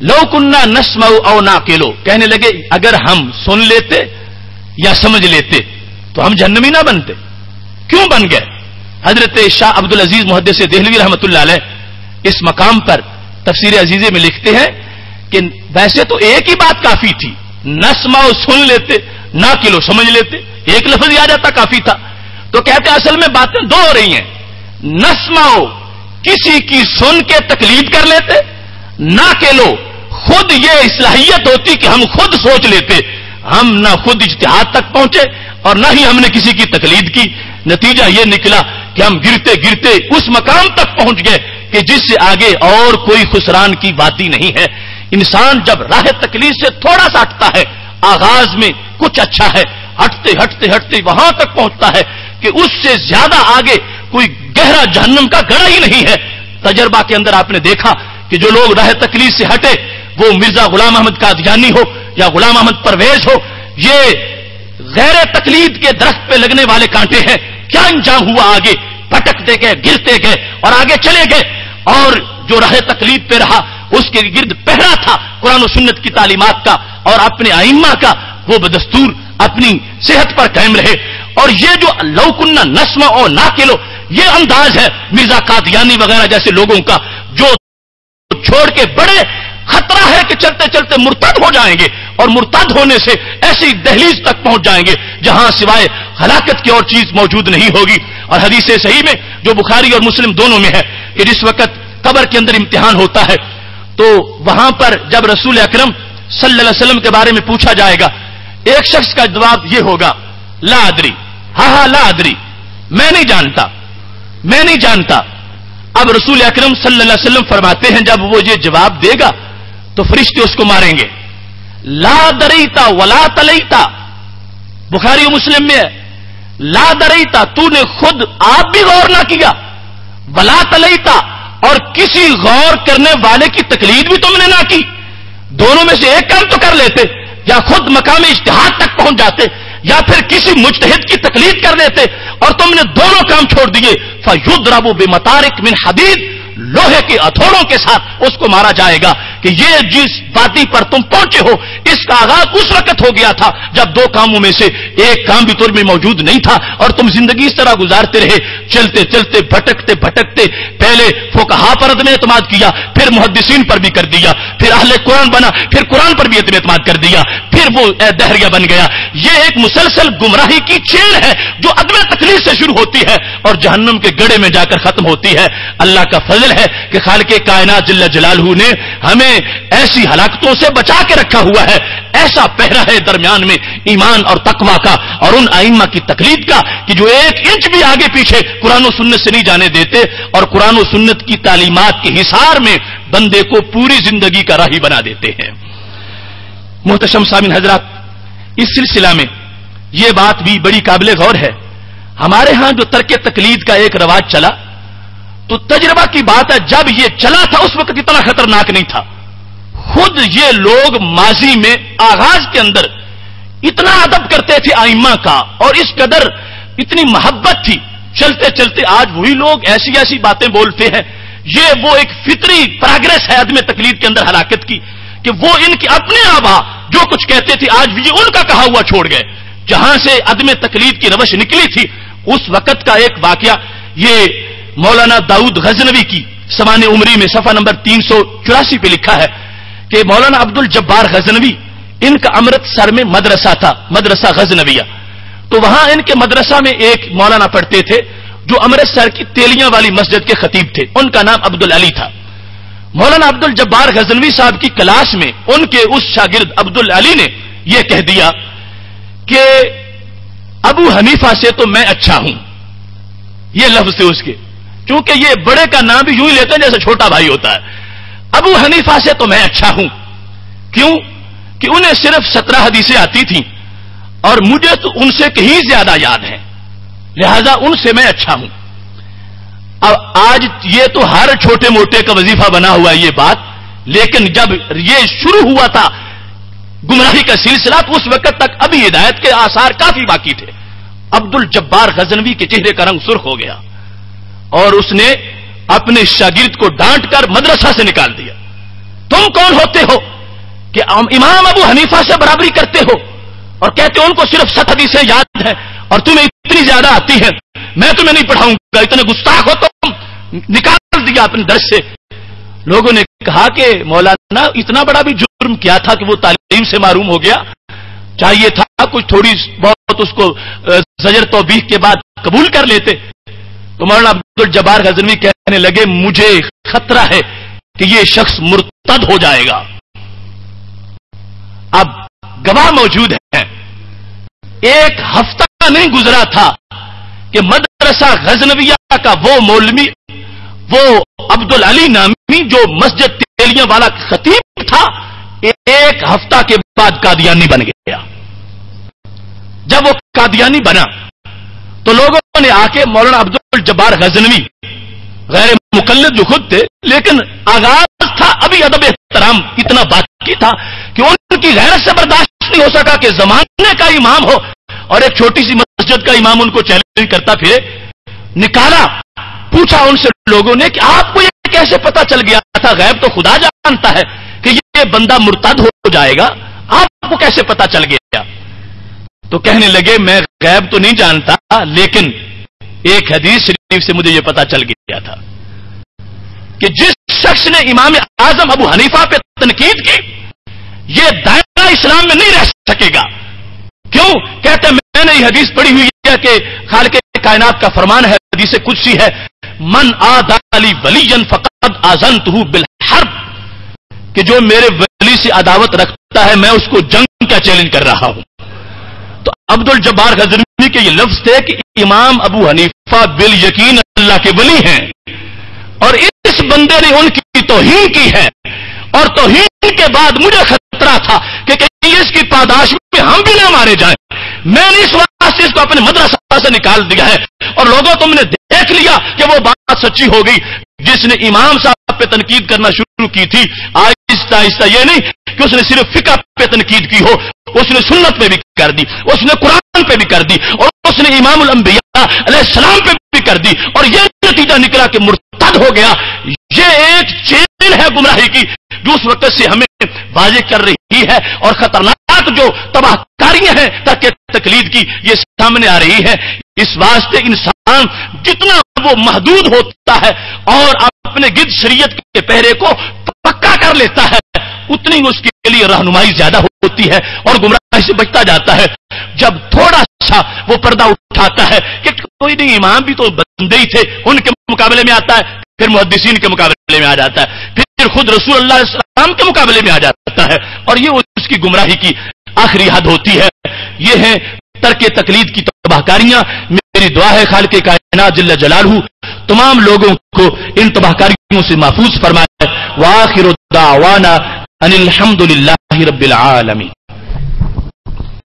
لو كنا نسمع او نعقل، کہنے لگے اگر ہم سن لیتے یا سمجھ لیتے تو ہم جہنمی نہ بنتے، کیوں بن گئے؟ حضرت شاہ عبد العزیز محدث دہلوی رحمۃ اللہ علیہ اس مقام پر تفسیر عزیزے میں لکھتے ہیں کہ ویسے تو ایک ہی بات کافی تھی، نسمعو سن لیتے، ناقلو سمجھ لیتے، ایک لفظ ہی آ جاتا کافی تھا۔ تو کہتے اصل میں باتیں دو ہو رہی ہیں، نسمعو کسی کی سن کے تقلید کر لیتے، ناقلو خود یہ صلاحیت ہوتی کہ ہم خود سوچ لیتے، ہم نہ خود اجتہاد تک پہنچے اور نہ ہی ہم نے کسی کی تقلید کی، نتیجہ یہ نکلا کہ ہم گرتے گرتے اس مقام تک پہنچ گئے کہ جس سے آگے اور کوئی خسران کی وادی نہیں ہے۔ انسان جب راہ تقلید سے تھوڑا سا ہٹتا ہے، آغاز میں کچھ اچھا ہے، ہٹتے ہٹتے ہٹتے وہاں تک پہنچتا ہے کہ اس سے زیادہ آگے کوئی گہرا جہنم کا گڑھا ہی نہیں ہے۔ تجربہ کے اندر آپ نے دیکھا کہ جو لوگ راہ تقلید سے ہٹے، وہ مرزا غلام احمد قادیانی ہو یا غلام احمد پرویز ہو، یہ غیر تقلید کے درخت پہ لگنے والے کانٹے ہیں۔ کیا انجام ہوا؟ آگے پٹکتے گئے، گرتے گئے اور آگے چلے گئے، اور جو راہ تقلید پہ رہا اس کے گرد پہرا تھا قرآن و سنت کی تعلیمات کا اور اپنے ائمہ کا، وہ بدستور اپنی صحت پر قائم رہے۔ اور یہ جو لو کنا نسمع او ناقلو، یہ انداز ہے مرزا قادیانی وغیرہ جیسے لوگوں کا، جو چھوڑ کے بڑے خطرہ ہے کہ چلتے چلتے مرتد ہو جائیں گے، اور مرتد ہونے سے ایسی دہلیز تک پہنچ جائیں گے جہاں سوائے ہلاکت کی اور چیز موجود نہیں ہوگی۔ اور حدیث صحیح میں جو بخاری اور مسلم دونوں میں ہے کہ جس وقت قبر کے اندر امتحان ہوتا ہے تو وہاں پر جب رسول اکرم صلی اللہ علیہ وسلم کے بارے میں پوچھا جائے گا، ایک شخص کا جواب یہ ہوگا لا ادری، ہاں لا ادری، میں نہیں جانتا، میں نہیں جانتا۔ اب رسول اکرم صلی اللہ علیہ وسلم فرماتے ہیں جب وہ یہ جواب دے گا تو فرشتے اس کو ماریں گے۔ لا دریتا ولا تلیتا، بخاری و مسلم میں ہے، لا دریتا تو نے خود آپ بھی غور نہ کیا، ولا تلیتا اور کسی غور کرنے والے کی تقلید بھی تم نے نہ کی، دونوں میں سے ایک کام تو کر لیتے، یا خود مقام اجتہاد تک پہنچ جاتے یا پھر کسی مجتہد کی تقلید کر لیتے، اور تم نے دونوں کام چھوڑ دیے۔ فَيُضْرَبُ بِمَطَارِقٍ مِّنْ حَدِيدٍ، لوہے کے ہتھوڑوں کے ساتھ اس کو مارا جائے گا کہ یہ جس وادی پر تم پہنچے ہو اس کا آغاز اس وقت ہو گیا تھا جب دو کاموں میں سے ایک کام بھی تم میں موجود نہیں تھا، اور تم زندگی اس طرح گزارتے رہے، چلتے چلتے بھٹکتے بھٹکتے، پہلے فقہا پر عدم اعتماد کیا، پھر محدثین پر بھی کر دیا، پھر اہل قرآن بنا، پھر قرآن پر بھی عدم اعتماد کر دیا، پھر وہ دہریہ بن گیا۔ یہ ایک مسلسل گمراہی کی چین ہے جو عدم تقلید سے شروع ہوتی ہے اور جہنم کے گڑھے میں جا کر ختم ہوتی ہے۔ اللہ کا فضل ہے کہ خالق کائنات جل جلالہ نے ہمیں ایسی ہلاکتوں سے بچا کے رکھا ہوا ہے، ایسا پہرا ہے درمیان میں ایمان اور تقوی کا اور ان ائمہ کی تقلید کا کہ جو ایک انچ بھی آگے پیچھے قرآن و سنت سے نہیں جانے دیتے اور قرآن و سنت کی تعلیمات کے حصار میں بندے کو پوری زندگی کا راہی بنا دیتے ہیں۔ محتشم سامعین حضرات، اس سلسلہ میں یہ بات بھی بڑی قابل غور ہے، ہمارے ہاں جو ترک تقلید کا ایک رواج چلا تو تجربہ کی بات ہے جب یہ چلا تھا اس وقت اتنا خطرناک نہیں تھا، خود یہ لوگ ماضی میں آغاز کے اندر اتنا ادب کرتے تھے ائمہ کا اور اس قدر اتنی محبت تھی، چلتے چلتے آج وہی لوگ ایسی ایسی باتیں بولتے ہیں۔ یہ وہ ایک فطری پروگرس ہے عدم تقلید کے اندر ہلاکت کی کہ وہ ان کے اپنے آبا جو کچھ کہتے تھے آج بھی ان کا کہا ہوا چھوڑ گئے۔ جہاں سے عدم تقلید کی روش نکلی تھی اس وقت کا ایک واقعہ یہ مولانا داؤد غزنوی کی سمان عمری میں صفحہ نمبر 384 پہ لکھا ہے کہ مولانا عبد الجبار غزنوی، ان کا امرتسر میں مدرسہ تھا، مدرسہ غزنویہ، تو وہاں ان کے مدرسہ میں ایک مولانا پڑھتے تھے جو امرتسر کی تیلیاں والی مسجد کے خطیب تھے، ان کا نام عبد العلی تھا۔ مولانا عبد الجبار غزنوی صاحب کی کلاس میں ان کے اس شاگرد عبد العلی نے یہ کہہ دیا کہ ابو حنیفہ سے تو میں اچھا ہوں. یہ لفظ تھے اس کے، چونکہ یہ بڑے کا نام بھی یوں ہی لیتے ہیں جیسے چھوٹا بھائی ہوتا ہے. ابو حنیفہ سے تو میں اچھا ہوں. کیوں؟ کہ انہیں صرف 17 حدیثیں آتی تھیں اور مجھے تو ان سے کہیں زیادہ یاد ہیں، لہذا ان سے میں اچھا ہوں. اب آج یہ تو ہر چھوٹے موٹے کا وظیفہ بنا ہوا ہے یہ بات، لیکن جب یہ شروع ہوا تھا گمراہی کا سلسلہ تو اس وقت تک ابھی ہدایت کے آثار کافی باقی تھے. عبد الجبار غزنوی کے چہرے کا رنگ سرخ ہو گیا اور اس نے اپنے شاگرد کو ڈانٹ کر مدرسہ سے نکال دیا. تم کون ہوتے ہو کہ امام ابو حنیفہ سے برابری کرتے ہو اور کہتے ہو ان کو صرف 7 حدیثیں یاد ہیں اور تمہیں اتنی زیادہ آتی ہیں، میں تمہیں نہیں پڑھاؤں گا، اتنے گستاخ ہو تم. نکال دیا اپنے درس سے. لوگوں نے کہا کہ مولانا اتنا بڑا بھی جرم کیا تھا کہ وہ تعلیم سے محروم ہو گیا، چاہیے تھا کچھ تھوڑی بہت اس کو زجر توبیخ کے بعد قبول کر لیتے. تو مولانا عبد الجبار غزنوی کہنے لگے مجھے خطرہ ہے کہ یہ شخص مرتد ہو جائے گا. اب گواہ موجود ہیں، ایک ہفتہ نہیں گزرا تھا کہ مدرسہ غزنویہ کا وہ مولوی، وہ عبد العلی نامی جو مسجد تیلیاں والا خطیب تھا، ایک ہفتہ کے بعد قادیانی بن گیا. جب وہ قادیانی بنا تو لوگوں نے آ کے مولانا عبد الجبار غزنوی غیر مقلد جو خود تھے لیکن آغاز تھا، ابھی ادب احترام اتنا باقی تھا کہ ان کی غیرت سے برداشت نہیں ہو سکا کہ زمانے کا امام ہو اور ایک چھوٹی سی مسجد کا امام ان کو چیلنج کرتا پھرے. نکالا، پوچھا ان سے لوگوں نے کہ آپ کو یہ کیسے پتا چل گیا تھا؟ غیب تو خدا جانتا ہے کہ یہ بندہ مرتد ہو جائے گا، آپ کو کیسے پتا چل گیا؟ تو کہنے لگے میں غیب تو نہیں جانتا، لیکن ایک حدیث شریف سے مجھے یہ پتا چل گیا تھا کہ جس شخص نے امام اعظم ابو حنیفہ پہ تنقید کی یہ دائرہ اسلام میں نہیں رہ سکے گا. کیوں؟ کہتے میں نے یہ حدیث پڑھی ہوئی ہے کہ خالق کائنات کا فرمان ہے، حدیث قدسی ہے، من عادى لي وليا فقد آذنته بالحرب، کہ جو میرے ولی سے عداوت رکھتا ہے میں اس کو جنگ کا چیلنج کر رہا ہوں. تو عبد الجبار غزنوی کے یہ لفظ تھے کہ امام ابو حنیفہ بالیقین اللہ کے ولی ہیں اور اس بندے نے ان کی توہین کی ہے، اور توہین کے بعد مجھے خطرہ تھا کہ کہیں اس کی پاداش میں ہم بھی نہ مارے جائیں. میں نے اس واسطے اس کو اپنے مدرسہ سے نکال دیا ہے اور لوگوں تم نے دیکھ لیا کہ وہ بات سچی ہو گئی. جس نے امام صاحب پہ تنقید کرنا شروع کی تھی آہستہ آہستہ، یہ نہیں کہ اس نے صرف فقہ پہ تنقید کی ہو، اس نے سنت پہ بھی کر دی، اس نے قرآن پہ بھی کر دی، اور اس نے امام الانبیاء علیہ السلام پہ بھی کر دی، اور یہ نتیجہ نکلا کہ مرتد ہو گیا. یہ ایک چین ہے گمراہی کی جو اس وقت سے ہمیں واضح کر رہی ہے، اور خطرناک جو تباہ کاریاں ہیں ترک تقلید کی یہ سامنے آ رہی ہے. اس واسطے انسان جتنا وہ محدود ہوتا ہے اور اپنے گرد شریعت کے پہرے کو پکا کر لیتا ہے اتنی اس کے لیے رہنمائی زیادہ ہوتی ہے اور گمراہی سے بچتا جاتا ہے. جب تھوڑا سا وہ پردہ اٹھاتا ہے کہ کوئی نہیں امام بھی تو بندے ہی تھے، ان کے مقابلے میں آتا ہے، پھر محدثین کے مقابلے میں آ جاتا ہے، پھر خود رسول اللہ علیہ السلام کے مقابلے میں آ جاتا ہے، اور یہ اس کی گمراہی کی آخری حد ہوتی ہے. یہ ہے ترک تقلید کی تباہ کاریاں. میری دعا ہے خالق کائنات جل جلالہ تمام لوگوں کو ان تباہ کاریوں سے محفوظ فرمائے. وآخر دعوانا ان الحمد للہ رب العالمین.